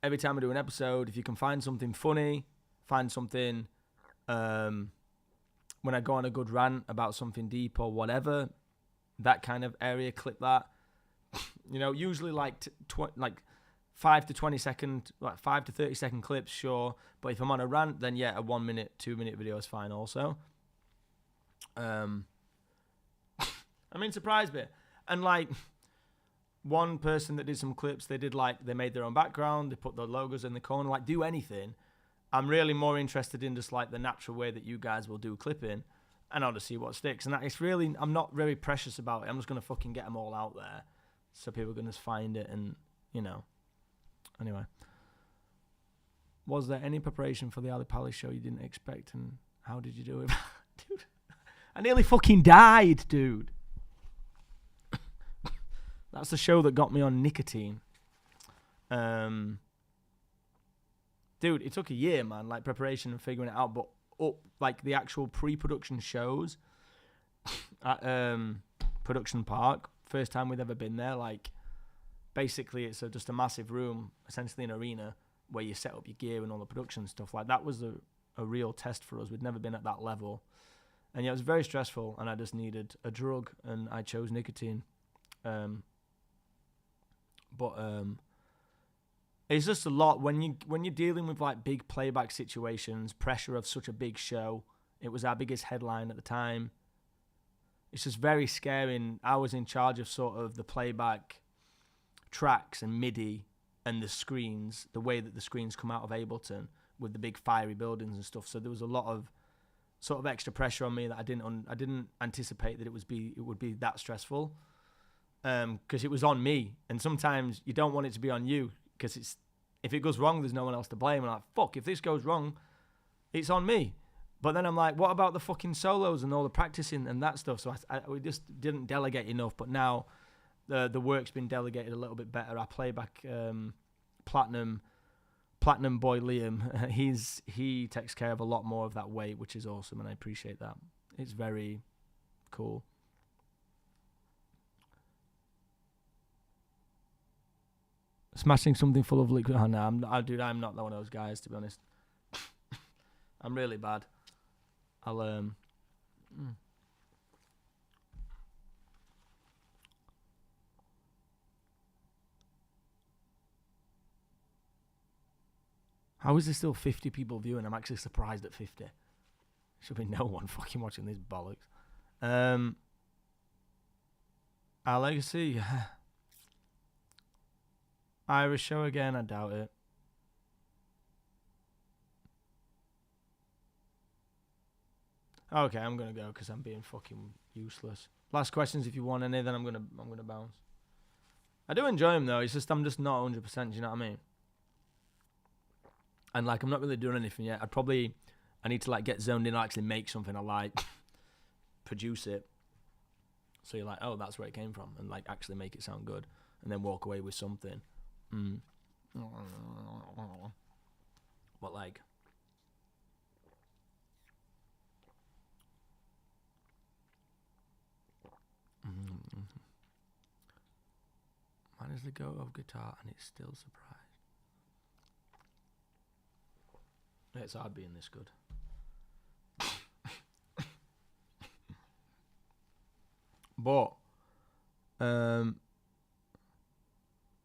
every time I do an episode, if you can find something funny, find something, when I go on a good rant about something deep or whatever, that kind of area, clip that. You know, usually like 5 to 20 second, like 5 to 30 second clips, sure. But if I'm on a rant, then yeah, a 1 minute, 2 minute video is fine also. I mean, surprise me. And like one person that did some clips, they made their own background, they put the logos in the corner, like do anything. I'm really more interested in just like the natural way that you guys will do clipping, and I'll just see what sticks. And it's really, I'm not very precious about it. I'm just going to fucking get them all out there. So people can just find it and, you know. Anyway. Was there any preparation for the Ali Pali show you didn't expect, and how did you do it? Dude, I nearly fucking died, dude. That's the show that got me on nicotine. Dude, it took a year, man, like preparation and figuring it out, but up like the actual pre-production shows at Production Park, first time we'd ever been there, like basically it's just a massive room, essentially an arena where you set up your gear and all the production stuff. Like that was a real test for us. We'd never been at that level. And yeah, it was very stressful, and I just needed a drug, and I chose nicotine. It's just a lot when you're dealing with like big playback situations, pressure of such a big show. It was our biggest headline at the time. It's just very scary. And I was in charge of sort of the playback tracks and MIDI and the screens, the way that the screens come out of Ableton with the big fiery buildings and stuff. So there was a lot of sort of extra pressure on me that I didn't anticipate that it would be that stressful. Because it was on me, and sometimes you don't want it to be on you, because if it goes wrong, there's no one else to blame. I'm like, fuck, if this goes wrong, it's on me. But then I'm like, what about the fucking solos and all the practicing and that stuff? So we just didn't delegate enough. But now the work's been delegated a little bit better. Our playback platinum boy Liam, he takes care of a lot more of that weight, which is awesome, and I appreciate that. It's very cool. Smashing something full of liquid. Oh, no, I'm not one of those guys, to be honest. I'm really bad. How is there still 50 people viewing? I'm actually surprised at 50. Should be no one fucking watching this bollocks. Our legacy. Irish show again? I doubt it. Okay, I'm gonna go because I'm being fucking useless. Last questions, if you want any, then I'm gonna bounce. I do enjoy them though. It's just I'm just not 100%. You know what I mean? And like I'm not really doing anything yet. I need to like get zoned in and actually make something I like, produce it. So you're like, oh, that's where it came from, and like actually make it sound good, and then walk away with something. But like, as the go of guitar, and it's still surprised. It's hard being this good. But,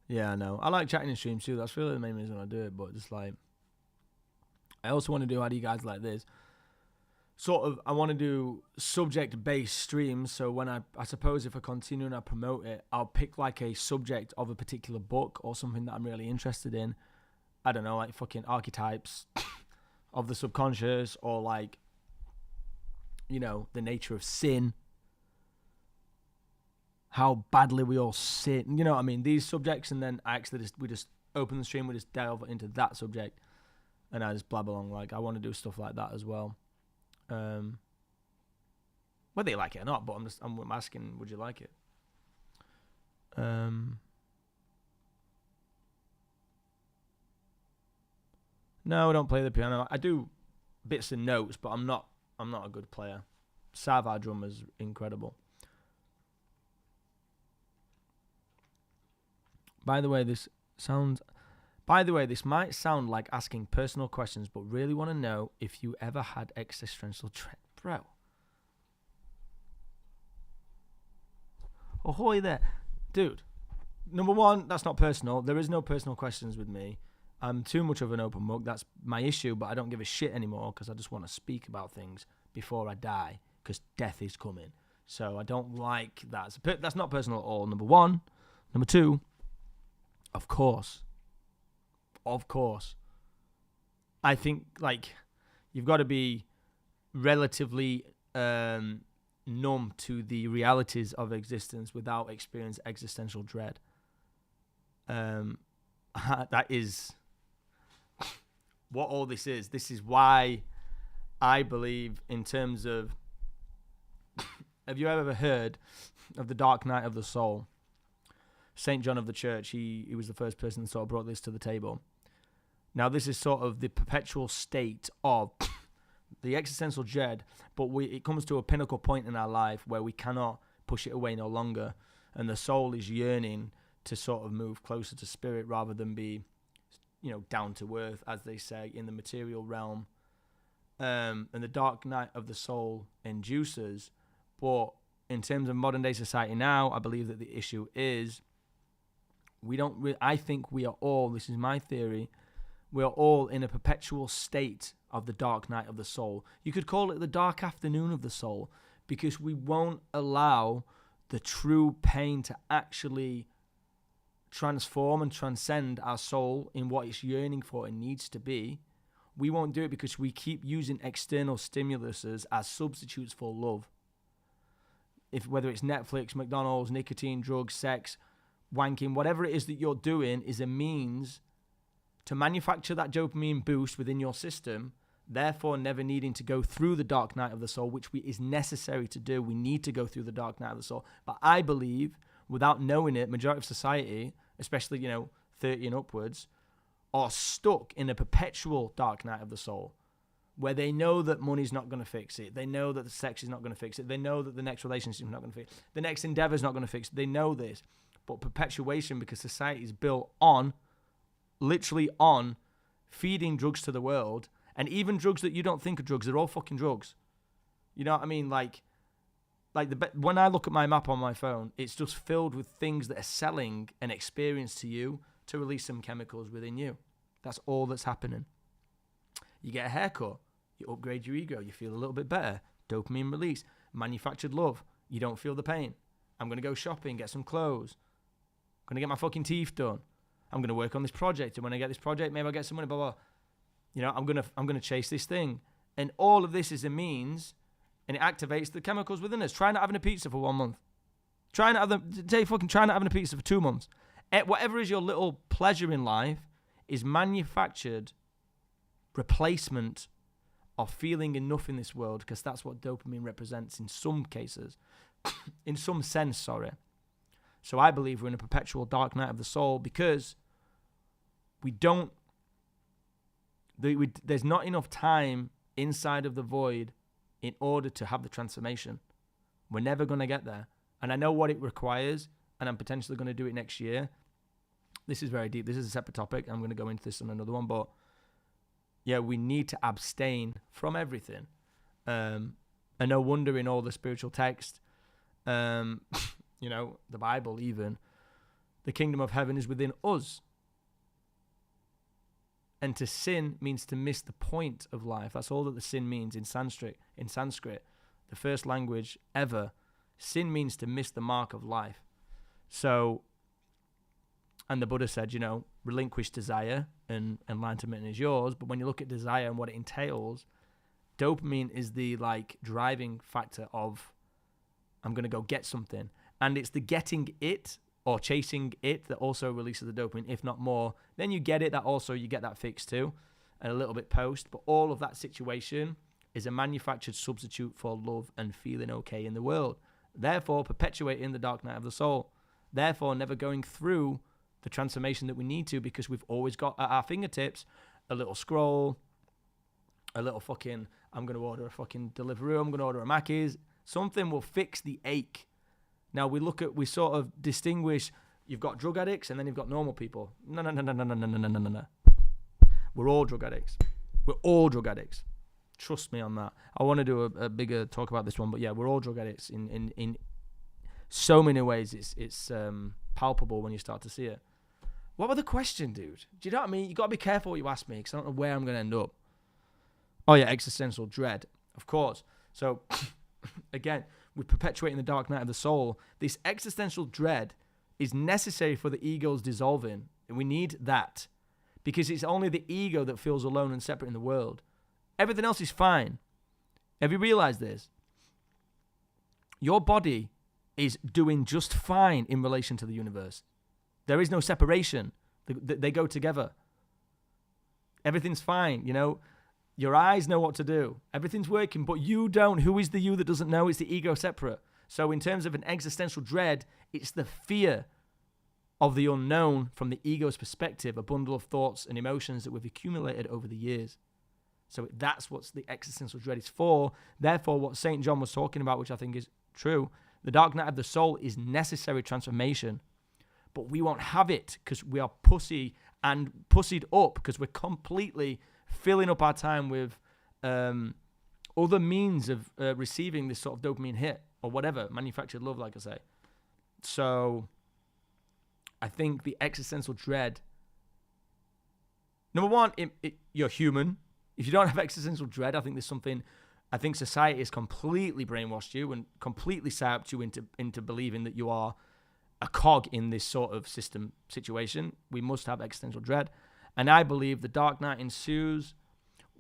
yeah, no. I like chatting in streams too. That's really the main reason I do it. But just like, I also want to do how do you guys like this? Sort of, I want to do subject-based streams. So when I suppose if I continue and I promote it, I'll pick like a subject of a particular book or something that I'm really interested in. I don't know, like fucking archetypes of the subconscious, or like, you know, the nature of sin. How badly we all sin. You know what I mean? These subjects, and then we just open the stream, we just delve into that subject, and I just blab along. Like, I want to do stuff like that as well. Whether you like it or not, but I'm asking, would you like it? No, I don't play the piano. I do bits and notes, but I'm not a good player. Sav, our drummer's incredible. By the way, this might sound like asking personal questions, but really want to know if you ever had existential dread. Bro. Ahoy there. Dude, number one, that's not personal. There is no personal questions with me. I'm too much of an open book. That's my issue, but I don't give a shit anymore because I just want to speak about things before I die, because death is coming. So I don't like that. That's not personal at all, number one. Number two, of course, I think, like, you've got to be relatively numb to the realities of existence without experiencing existential dread. That is what all this is. This is why I believe, in terms of, have you ever heard of the dark night of the soul? St. John of the Church, he was the first person that sort of brought this to the table. Now, this is sort of the perpetual state of the existential dread, but it comes to a pinnacle point in our life where we cannot push it away no longer, and the soul is yearning to sort of move closer to spirit rather than be, you know, down to earth, as they say, in the material realm. And the dark night of the soul induces, but in terms of modern day society now, I believe that the issue is I think we are all, this is my theory, we are all in a perpetual state of the dark night of the soul. You could call it the dark afternoon of the soul, because we won't allow the true pain to actually transform and transcend our soul in what it's yearning for and needs to be. We won't do it because we keep using external stimuluses as substitutes for love. Whether it's Netflix, McDonald's, nicotine, drugs, sex, wanking, whatever it is that you're doing is a means to manufacture that dopamine boost within your system, therefore never needing to go through the dark night of the soul, which is necessary to do. We need to go through the dark night of the soul. But I believe, without knowing it, majority of society, especially, 30 and upwards, are stuck in a perpetual dark night of the soul, where they know that money's not going to fix it. They know that the sex is not going to fix it. They know that the next relationship is not going to fix it. The next endeavor is not going to fix it. They know this. But perpetuation, because society is built on, literally on, feeding drugs to the world, and even drugs that you don't think are drugs, they're all fucking drugs. You know what I mean? When I look at my map on my phone, it's just filled with things that are selling an experience to you to release some chemicals within you. That's all that's happening. You get a haircut, you upgrade your ego, you feel a little bit better. Dopamine release, manufactured love, you don't feel the pain. I'm going to go shopping, get some clothes. I'm going to get my fucking teeth done. I'm going to work on this project, and when I get this project, maybe I'll get some money, blah, blah. I'm going to chase this thing. And all of this is a means, and it activates the chemicals within us. Try not having a pizza for 1 month. Try not having a pizza for 2 months. Whatever is your little pleasure in life is manufactured replacement of feeling enough in this world, because that's what dopamine represents in some cases. In some sense, sorry. So I believe we're in a perpetual dark night of the soul because there's not enough time inside of the void in order to have the transformation. We're never going to get there. And I know what it requires, and I'm potentially going to do it next year. this is very deep. This is a separate topic. I'm going to go into this on another one. But yeah, we need to abstain from everything. And no wonder in all the spiritual text, the Bible even, the kingdom of heaven is within us. And to sin means to miss the point of life. That's all that the sin means in Sanskrit. In Sanskrit, the first language ever, sin means to miss the mark of life. So, and the Buddha said, relinquish desire and enlightenment is yours. But when you look at desire and what it entails, dopamine is the driving factor of, I'm going to go get something. And it's the getting it or chasing it that also releases the dopamine, if not more. Then you get it, that also you get that fix too, and a little bit post. But all of that situation is a manufactured substitute for love and feeling okay in the world. Therefore, perpetuating the dark night of the soul. Therefore, never going through the transformation that we need to, because we've always got at our fingertips a little scroll, a little fucking, I'm going to order a fucking Deliveroo, I'm going to order a Mackey's. Something will fix the ache. Now, we sort of distinguish, you've got drug addicts and then you've got normal people. No. We're all drug addicts. We're all drug addicts. Trust me on that. I want to do a bigger talk about this one, but yeah, we're all drug addicts in so many ways. It's palpable when you start to see it. What was the question, dude? Do you know what I mean? You got to be careful what you ask me, because I don't know where I'm going to end up. Oh yeah, existential dread, of course. So again, we're perpetuating the dark night of the soul. This existential dread is necessary for the ego's dissolving. And we need that, because it's only the ego that feels alone and separate in the world. Everything else is fine. Have you realized this? Your body is doing just fine in relation to the universe. There is no separation. They go together. Everything's fine, Your eyes know what to do. Everything's working, but you don't. Who is the you that doesn't know? It's the ego separate. So in terms of an existential dread, it's the fear of the unknown from the ego's perspective, a bundle of thoughts and emotions that we've accumulated over the years. So that's what the existential dread is for. Therefore, what St. John was talking about, which I think is true, the dark night of the soul is necessary transformation. But we won't have it because we are pussied up, because we're completely filling up our time with other means of receiving this sort of dopamine hit or whatever, manufactured love, like I say. So I think the existential dread, number one, you're human. If you don't have existential dread, I think society has completely brainwashed you and completely psyoped you into believing that you are a cog in this sort of situation. We must have existential dread. And I believe the dark night ensues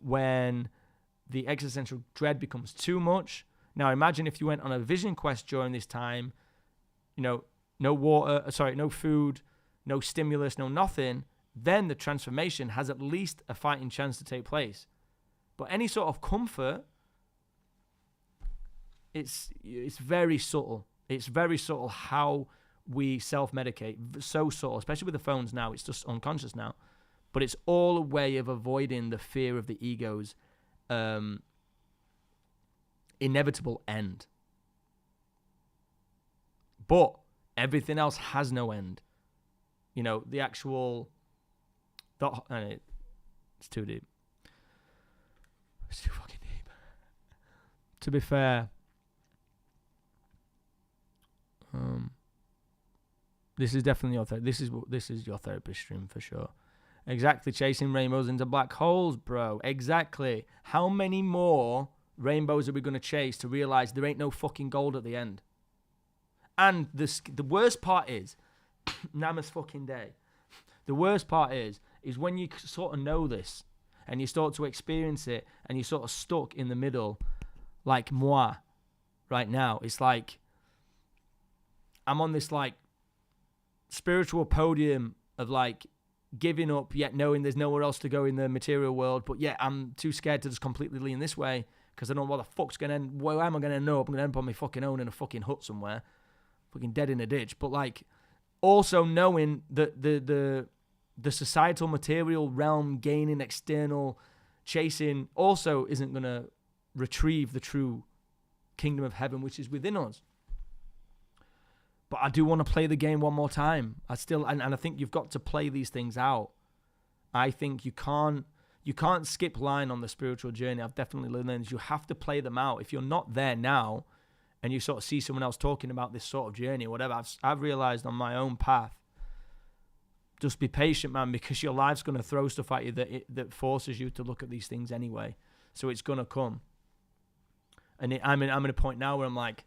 when the existential dread becomes too much. Now, imagine if you went on a vision quest during this time, no water, no food, no stimulus, no nothing, then the transformation has at least a fighting chance to take place. But any sort of comfort, it's very subtle. It's very subtle how we self-medicate. So subtle, especially with the phones now. It's just unconscious now. But it's all a way of avoiding the fear of the ego's inevitable end. But everything else has no end. The actual... It's too deep. It's too fucking deep. To be fair, this is definitely your this is your therapist stream for sure. Exactly, chasing rainbows into black holes, bro. Exactly. How many more rainbows are we going to chase to realize there ain't no fucking gold at the end? And the worst part is, Nama's fucking day. The worst part is when you sort of know this and you start to experience it and you're sort of stuck in the middle, like moi right now. It's like I'm on this like spiritual podium of like giving up, yet knowing there's nowhere else to go in the material world, but yet I'm too scared to just completely lean this way because I don't know what the fuck's gonna end. Where am I gonna end up? I'm gonna end up on my fucking own in a fucking hut somewhere, fucking dead in a ditch. But like, also knowing that the societal material realm gaining external chasing also isn't gonna retrieve the true kingdom of heaven which is within us. But I do want to play the game one more time. And I think you've got to play these things out. I think you can't skip line on the spiritual journey. I've definitely learned this. You have to play them out. If you're not there now, and you sort of see someone else talking about this sort of journey or whatever, I've realized on my own path, just be patient, man, because your life's going to throw stuff at you that forces you to look at these things anyway. So it's going to come. And I'm in a point now where I'm like,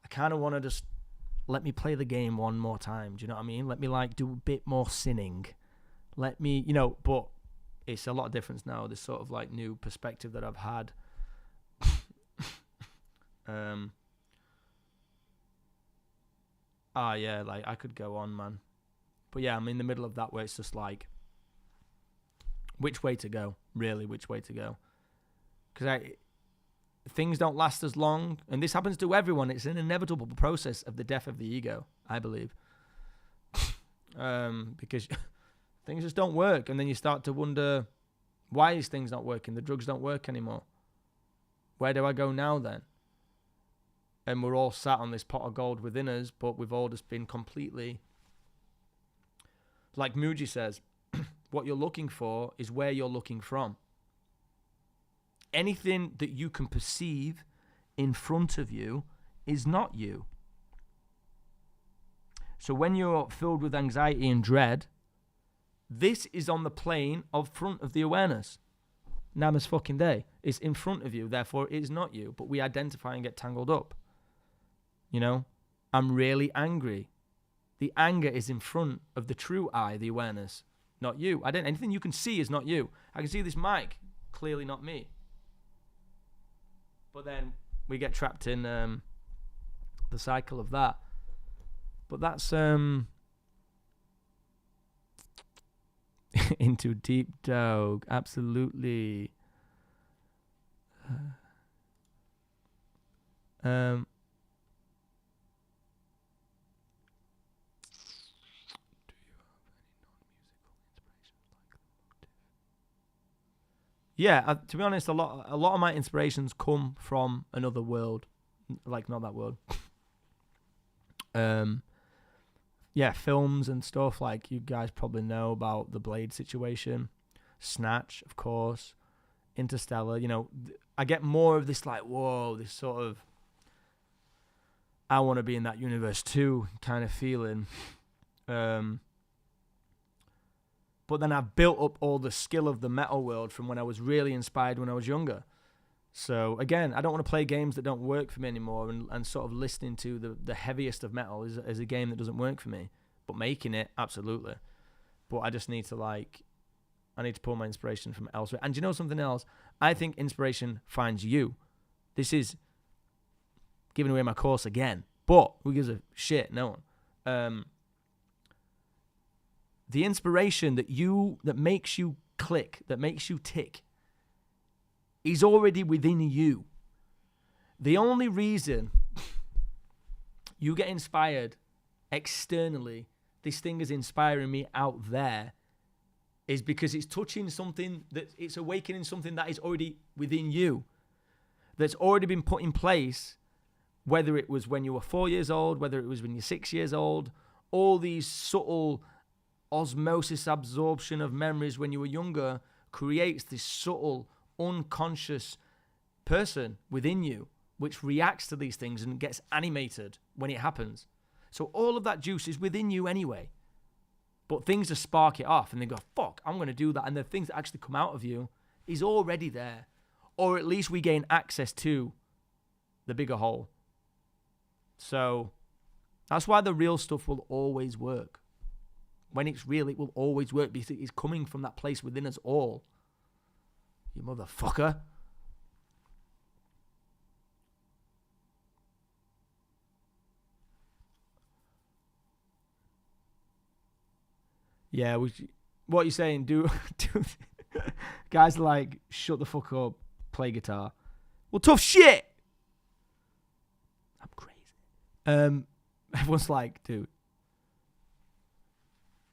I kind of want to just let me play the game one more time. Do you know what I mean? Let me like do a bit more sinning. Let me, but it's a lot of difference now. This sort of like new perspective that I've had. Yeah, like I could go on, man. But yeah, I'm in the middle of that where it's just like, which way to go? Really, which way to go? Because things don't last as long, and this happens to everyone. It's an inevitable process of the death of the ego, I believe. Because things just don't work, and then you start to wonder, why is things not working? The drugs don't work anymore. Where do I go now then? And we're all sat on this pot of gold within us, but we've all just been completely, like Muji says, what you're looking for is where you're looking from. Anything that you can perceive in front of you is not you. So when you're filled with anxiety and dread, this is on the plane of front of the awareness. Nama's fucking day. It's in front of you, therefore it is not you. But we identify and get tangled up. I'm really angry. The anger is in front of the true I, the awareness, not you. Anything you can see is not you. I can see this mic, clearly not me. But then we get trapped in the cycle of that. But that's into deep dog, absolutely. Yeah, to be honest, a lot of my inspirations come from another world, like not that world. Films and stuff, like you guys probably know about the Blade situation, Snatch, of course, Interstellar. I get more of this like, whoa, this sort of, I want to be in that universe too kind of feeling. But then I've built up all the skill of the metal world from when I was really inspired when I was younger. So again, I don't want to play games that don't work for me anymore, and sort of listening to the heaviest of metal is a game that doesn't work for me. But making it, absolutely. But I just need to I need to pull my inspiration from elsewhere. And do you know something else? I think inspiration finds you. This is giving away my course again. But who gives a shit? No one. The inspiration that makes you click, that makes you tick, is already within you. The only reason you get inspired externally, this thing is inspiring me out there, is because it's touching something, it's awakening something that is already within you, that's already been put in place, whether it was when you were 4 years old, whether it was when you're 6 years old, all these subtle osmosis absorption of memories when you were younger creates this subtle, unconscious person within you, which reacts to these things and gets animated when it happens. So all of that juice is within you anyway. But things just spark it off and they go, fuck, I'm going to do that. And the things that actually come out of you is already there. Or at least we gain access to the bigger whole. So that's why the real stuff will always work. When it's real, it will always work because it's coming from that place within us all. You motherfucker. Yeah, what are you saying? Do guys are like, shut the fuck up, play guitar. Well, tough shit. I'm crazy. Everyone's like, dude.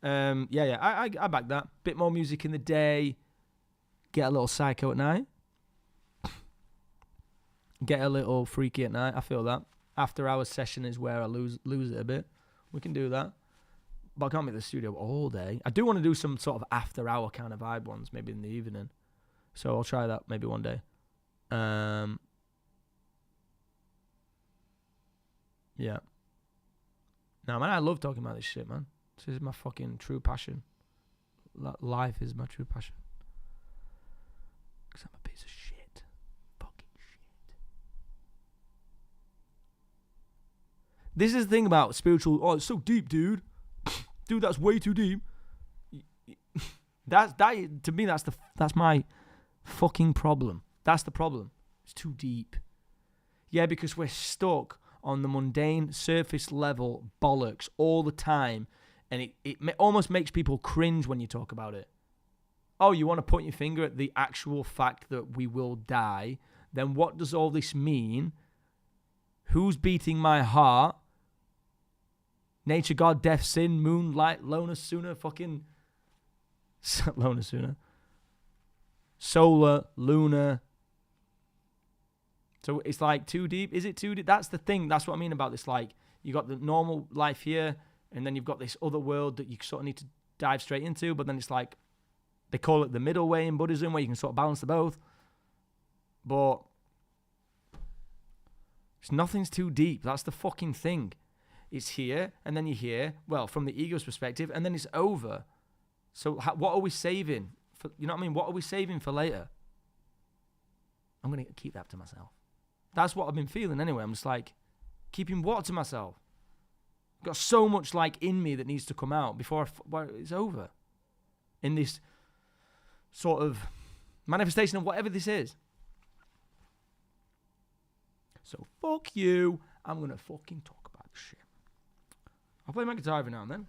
I back that. Bit more music in the day. Get a little psycho at night. Get a little freaky at night. I feel that. After hours session is where I lose it a bit. We can do that. But I can't be at the studio all day. I do want to do some sort of after-hour kind of vibe ones, maybe in the evening. So I'll try that maybe one day. Yeah. No, man, I love talking about this shit, man. This is my fucking true passion. Life is my true passion. Because I'm a piece of shit. Fucking shit. This is the thing about spiritual. Oh, it's so deep, dude. Dude, that's way too deep. That to me, that's my fucking problem. That's the problem. It's too deep. Yeah, because we're stuck on the mundane, surface level bollocks all the time, and it almost makes people cringe when you talk about it. Oh, you want to point your finger at the actual fact that we will die? Then what does all this mean? Who's beating my heart? Nature, God, death, sin, moonlight, loner, sooner, fucking... loner, sooner. Solar, lunar. So it's like too deep. Is it too deep? That's the thing. That's what I mean about this. Like, you got the normal life here, and then you've got this other world that you sort of need to dive straight into, but then it's like, they call it the middle way in Buddhism, where you can sort of balance the both. But nothing's too deep. That's the fucking thing. It's here, and then you're here, well, from the ego's perspective, and then it's over. So what are we saving? You know what I mean? What are we saving for later? I'm going to keep that to myself. That's what I've been feeling anyway. I'm just like, keeping what to myself? I've got so much like in me that needs to come out before it's over. In this sort of manifestation of whatever this is. So fuck you. I'm going to fucking talk about this shit. I'll play my guitar every now and then.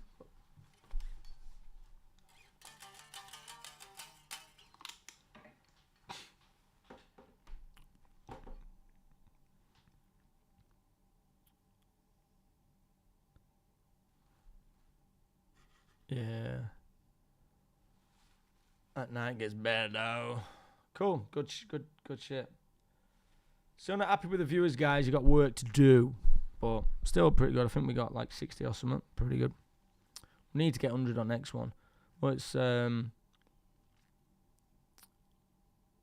Yeah. At night gets better though. Cool. Good shit. Still not happy with the viewers, guys. You got work to do. But still pretty good. I think we got like 60 or something. Pretty good. We need to get 100 on next one. Well, it's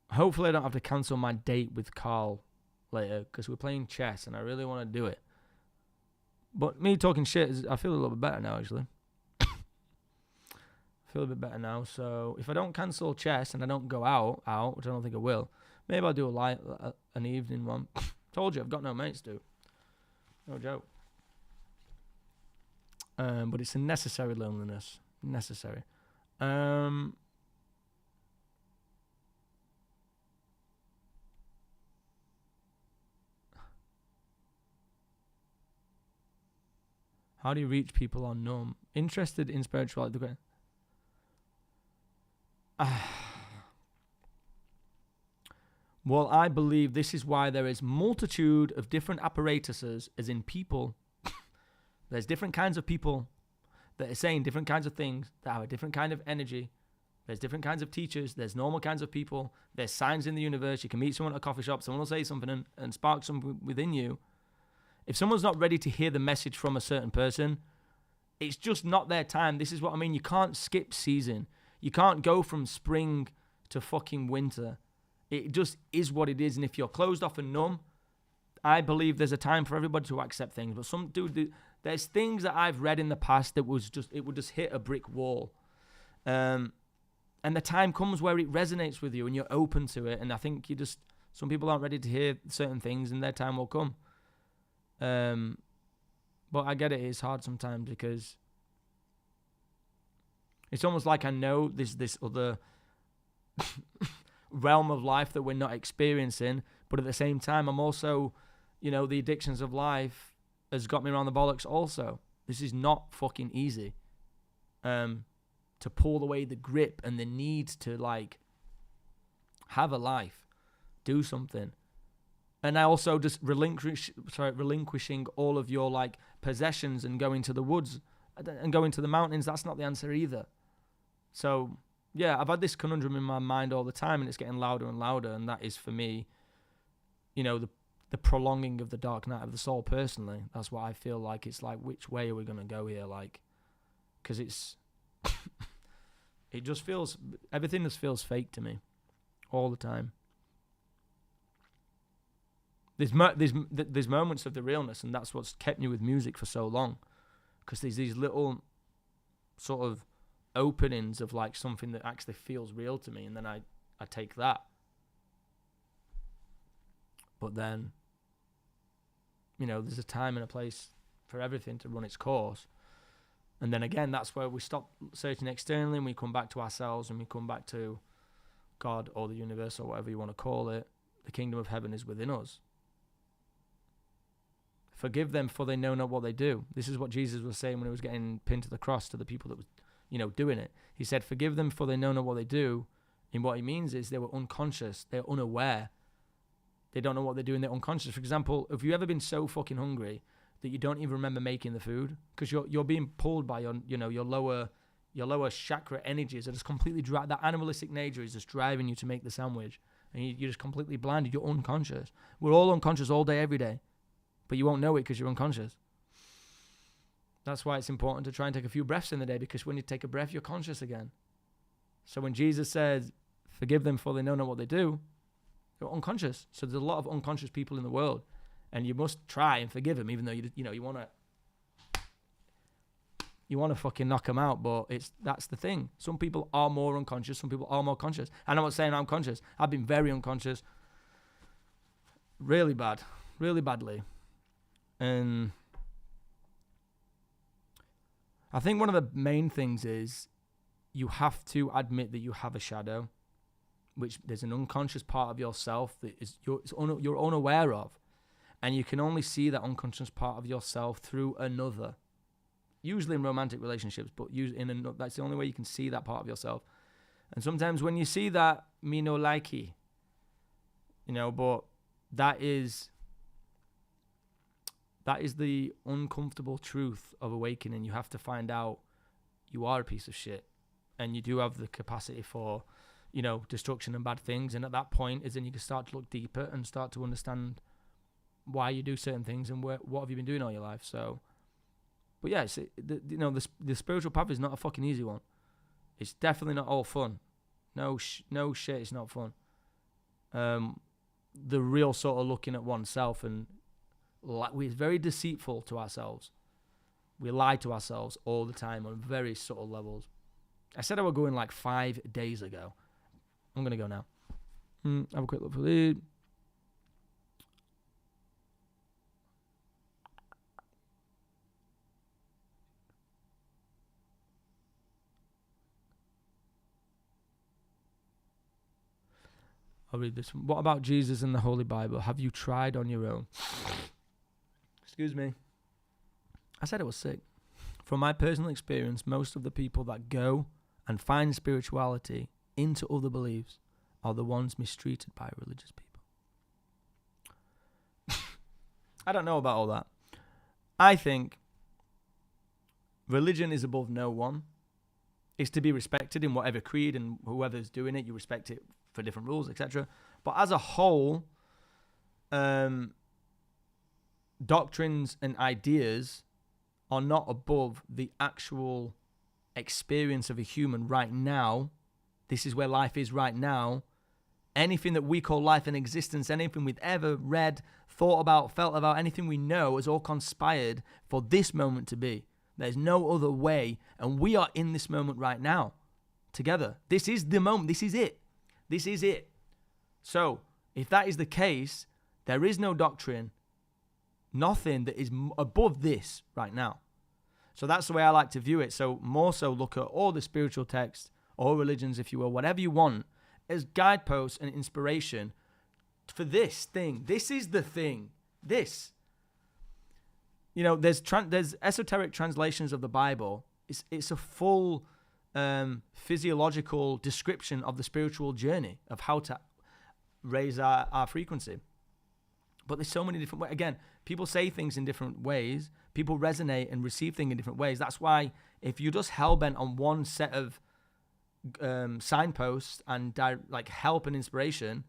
hopefully I don't have to cancel my date with Carl later, because we're playing chess and I really want to do it. But me talking shit, I feel a little bit better now, actually. I feel a bit better now. So if I don't cancel chess and I don't go out, which I don't think I will, maybe I'll do an evening one. Told you, I've got no mates, dude. No joke. But it's a necessary loneliness. Necessary. How do you reach people on Numb? Interested in spirituality. Well, I believe this is why there is multitude of different apparatuses, as in people. There's different kinds of people that are saying different kinds of things, that have a different kind of energy. There's different kinds of teachers. There's normal kinds of people. There's signs in the universe. You can meet someone at a coffee shop. Someone will say something and spark something within you. If someone's not ready to hear the message from a certain person, it's just not their time. This is what I mean. You can't skip season. You can't go from spring to fucking winter. It just is what it is. And if you're closed off and numb, I believe there's a time for everybody to accept things. But there's things that I've read in the past that it would just hit a brick wall. And the time comes where it resonates with you and you're open to it. And I think some people aren't ready to hear certain things, and their time will come. But I get it. It's hard sometimes because it's almost like I know this other realm of life that we're not experiencing, but at the same time, I'm also, the addictions of life has got me around the bollocks also. This is not fucking easy. To pull away the grip and the need to like have a life, do something. And I also just relinquishing all of your like possessions and going to the woods and going to the mountains. That's not the answer either. So yeah, I've had this conundrum in my mind all the time, and it's getting louder and louder. And that is for me, the the prolonging of the dark night of the soul. Personally, that's what I feel like. It's like, which way are we gonna go here? Like, because it's it just feels, everything just feels fake to me all the time. There's moments of the realness, and that's what's kept me with music for so long, because there's these little sort of openings of like something that actually feels real to me, and then I take that. But then, there's a time and a place for everything to run its course. And then again, that's where we stop searching externally and we come back to ourselves, and we come back to God or the universe or whatever you want to call it. The kingdom of heaven is within us. Forgive them, for they know not what they do. This is what Jesus was saying when he was getting pinned to the cross to the people that was, doing it. He said, forgive them, for they know not what they do. And what he means is they were unconscious. They're unaware. They don't know what they're doing. They're unconscious. For example, have you ever been so fucking hungry that you don't even remember making the food? Because you're being pulled by your lower chakra energies are just completely that animalistic nature is just driving you to make the sandwich, and you're just completely blinded. You're unconscious. We're all unconscious all day, every day, but you won't know it because you're unconscious. That's why it's important to try and take a few breaths in the day, because when you take a breath, you're conscious again. So when Jesus says, forgive them, for they know not what they do, they're unconscious. So there's a lot of unconscious people in the world, and you must try and forgive them, even though you want to fucking knock them out. But that's the thing. Some people are more unconscious. Some people are more conscious. And I'm not saying I'm conscious. I've been very unconscious, really badly. And I think one of the main things is you have to admit that you have a shadow, which there's an unconscious part of yourself that you're unaware of. And you can only see that unconscious part of yourself through another. Usually in romantic relationships, but that's the only way you can see that part of yourself. And sometimes when you see that, me no likey, but that is the uncomfortable truth of awakening. You have to find out you are a piece of shit, and you do have the capacity for, destruction and bad things. And at that point is then you can start to look deeper and start to understand why you do certain things and what have you been doing all your life. So, but yeah, the spiritual path is not a fucking easy one. It's definitely not all fun. No shit, it's not fun. The real sort of looking at oneself, and we're very deceitful to ourselves. We lie to ourselves all the time on very subtle levels. I said I would go in like 5 days ago. I'm going to go now. Have a quick look for lead. I'll read this one. What about Jesus and the Holy Bible? Have you tried on your own? Excuse me. I said I was sick. From my personal experience, most of the people that go and find spirituality into other beliefs are the ones mistreated by religious people. I don't know about all that. I think religion is above no one. It's to be respected in whatever creed, and whoever's doing it, you respect it for different rules, etc. But as a whole, doctrines and ideas are not above the actual experience of a human right now. This is where life is right now. Anything that we call life and existence, anything we've ever read, thought about, felt about, anything we know has all conspired for this moment to be. There's no other way, and we are in this moment right now together. This is the moment. This is it. This is it. So, if that is the case, there is no doctrine, nothing that is above this right now. So that's the way I like to view it. So more so look at all the spiritual texts, or religions, if you will, whatever you want, as guideposts and inspiration for this thing. This is the thing. This. There's esoteric translations of the Bible. It's a full physiological description of the spiritual journey, of how to raise our frequency. But there's so many different ways. Again, people say things in different ways. People resonate and receive things in different ways. That's why if you're just hell-bent on one set of signposts and like help and inspiration,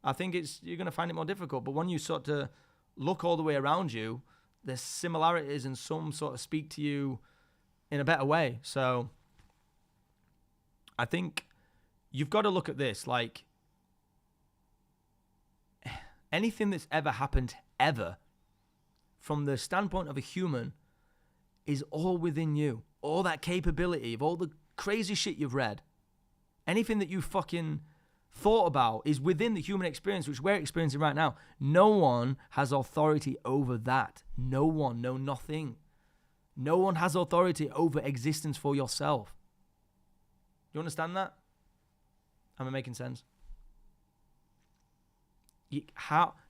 I think you're going to find it more difficult. But when you sort of look all the way around you, there's similarities and some sort of speak to you in a better way. So I think you've got to look at this like anything that's ever happened ever from the standpoint of a human is all within you. All that capability of all the crazy shit you've read, anything that you fucking thought about is within the human experience, which we're experiencing right now. No one has authority over that. No one, no nothing. No one has authority over existence for yourself. You understand that? Am I making sense?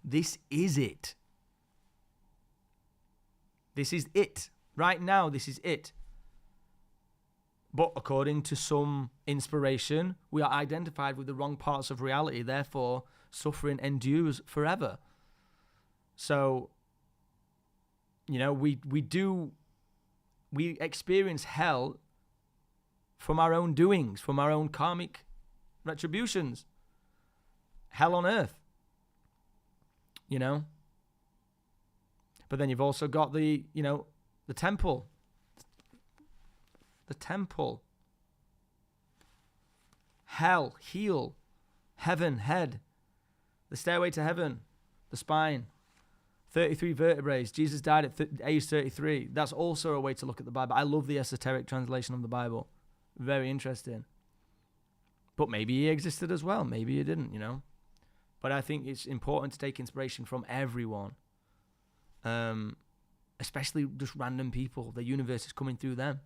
This is it. This is it. Right now, this is it. But according to some inspiration, we are identified with the wrong parts of reality. Therefore, suffering endures forever. So, we experience hell from our own doings, from our own karmic retributions. Hell on earth. But then you've also got the temple. The temple. Hell, heel. Heaven, head. The stairway to heaven. The spine. 33 vertebrae. Jesus died at age 33. That's also a way to look at the Bible. I love the esoteric translation of the Bible. Very interesting. But maybe he existed as well. Maybe he didn't, But I think it's important to take inspiration from everyone. Especially just random people. The universe is coming through them.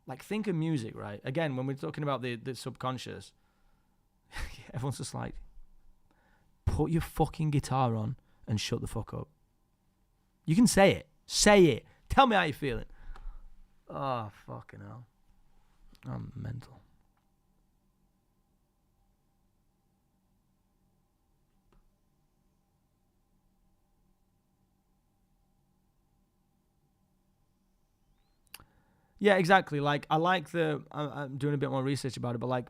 Like, think of music, right? Again, when we're talking about the subconscious, everyone's just like, put your fucking guitar on and shut the fuck up. You can say it. Say it. Tell me how you're feeling. Oh, fucking hell. I'm mental. Yeah, exactly. Like, I'm doing a bit more research about it, but like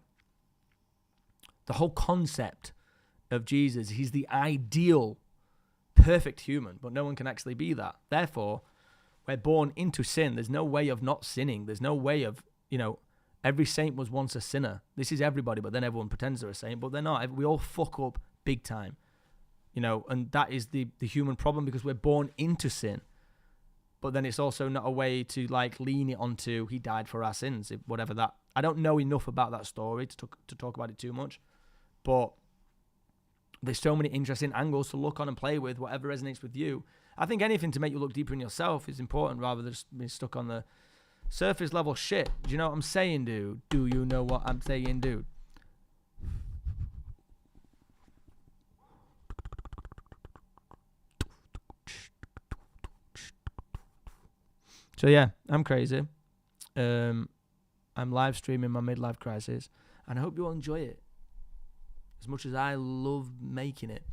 the whole concept of Jesus, he's the ideal, perfect human, but no one can actually be that. Therefore, we're born into sin. There's no way of not sinning. There's no way of, every saint was once a sinner. This is everybody, but then everyone pretends they're a saint, but they're not. We all fuck up big time, and that is the human problem because we're born into sin. But then it's also not a way to like lean it onto he died for our sins, whatever that. I don't know enough about that story to talk about it too much, but there's so many interesting angles to look on and play with, whatever resonates with you. I think anything to make you look deeper in yourself is important rather than just being stuck on the surface level shit. Do you know what I'm saying, dude? Do you know what I'm saying, dude? So yeah, I'm crazy. I'm live streaming my midlife crisis, and I hope you all enjoy it as much as I love making it.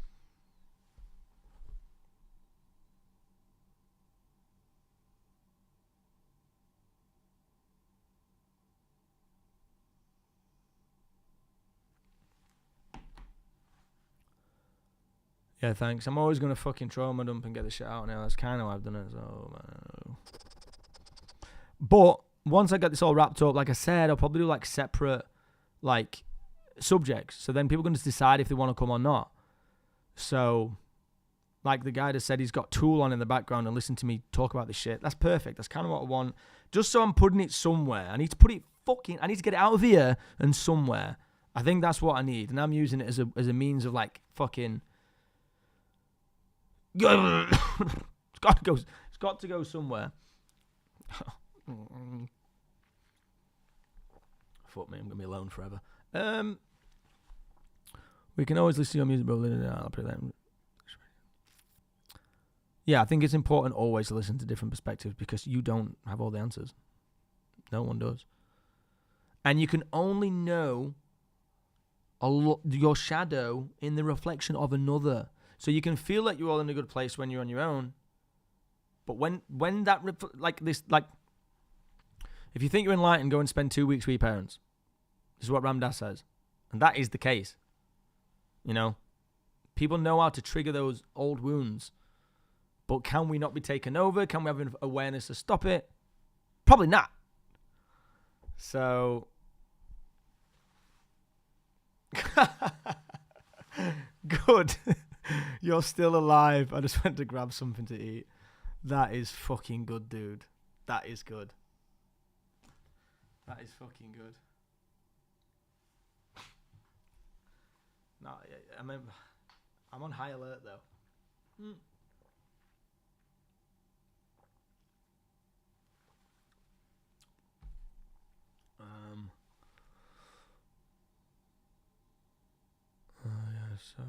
Yeah, thanks. I'm always gonna fucking trauma dump and get the shit out now. That's kind of why I've done it. So, but once I get this all wrapped up, like I said, I'll probably do like separate like subjects. So then people can just decide if they want to come or not. So like the guy that said he's got Tool on in the background and listen to me talk about this shit. That's perfect. That's kind of what I want. Just so I'm putting it somewhere. I need to get it out of here and somewhere. I think that's what I need. And I'm using it as a means of like fucking it's got to go somewhere. Fuck me, I'm gonna be alone forever. We can always listen to your music, bro. I'll put that. Yeah, I think it's important always to listen to different perspectives because you don't have all the answers. No one does. And you can only know your shadow in the reflection of another. So you can feel like you're all in a good place when you're on your own. But when that, if you think you're enlightened, go and spend 2 weeks with your parents. This is what Ram Dass says. And that is the case. People know how to trigger those old wounds. But can we not be taken over? Can we have enough awareness to stop it? Probably not. So... Good. You're still alive. I just went to grab something to eat. That is fucking good, dude. That is good. That is fucking good. No, I'm on high alert though. So.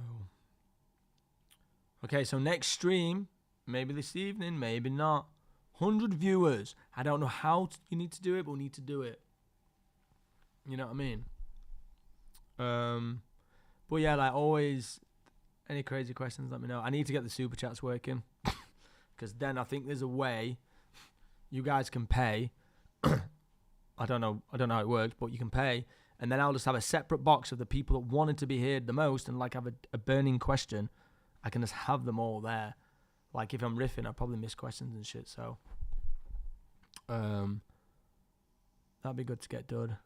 Okay, so next stream, maybe this evening, maybe not. 100 viewers. I don't know how you need to do it, but we need to do it. You know what I mean? But yeah, like always, any crazy questions, let me know. I need to get the super chats working. Because then I think there's a way you guys can pay. I don't know how it works, but you can pay. And then I'll just have a separate box of the people that wanted to be heard the most and like have a burning question. I can just have them all there. Like if I'm riffing, I'll probably miss questions and shit. So that'd be good to get done.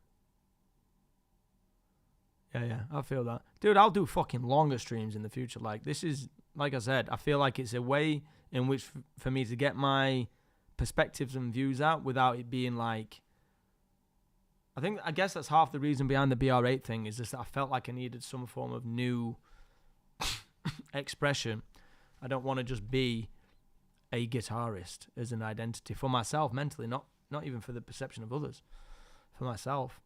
Yeah, I feel that. Dude, I'll do fucking longer streams in the future. Like this is, like I said, I feel like it's a way in which for me to get my perspectives and views out without it being like, I guess that's half the reason behind the BR8 thing is just that I felt like I needed some form of new expression. I don't want to just be a guitarist as an identity for myself mentally, not even for the perception of others, for myself.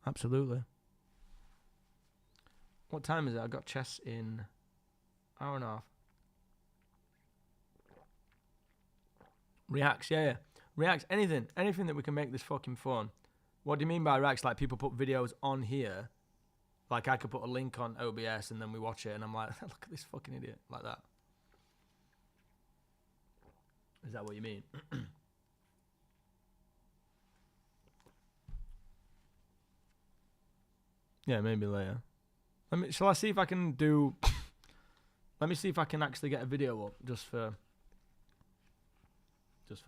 Absolutely. What time is it? I got chess in hour and a half. Reacts, yeah. Reacts, anything that we can make this fucking fun. What do you mean by reacts? Like people put videos on here. Like I could put a link on OBS and then we watch it and I'm like, look at this fucking idiot. Like that. Is that what you mean? Yeah, maybe later. Shall I see if I can do... Let me see if I can actually get a video up just for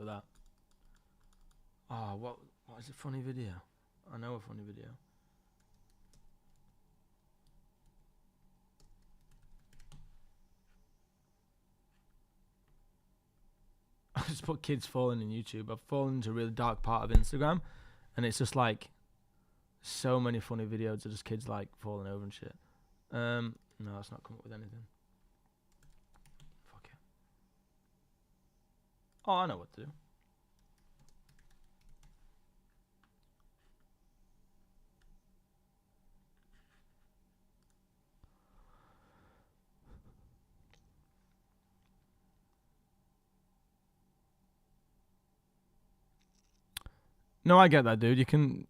that. Oh, what is a funny video? I know a funny video. I just put kids falling in YouTube. I've fallen into a really dark part of Instagram, and it's just like so many funny videos of just kids like falling over and shit. No, it's not come up with anything. Fuck it. Oh, I know what to do. No, I get that, dude. You can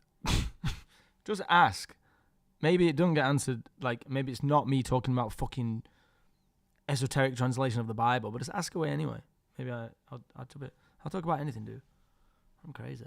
just ask. Maybe it doesn't get answered. Like, maybe it's not me talking about fucking esoteric translation of the Bible, but just ask away anyway. Maybe I'll talk about anything, dude. I'm crazy.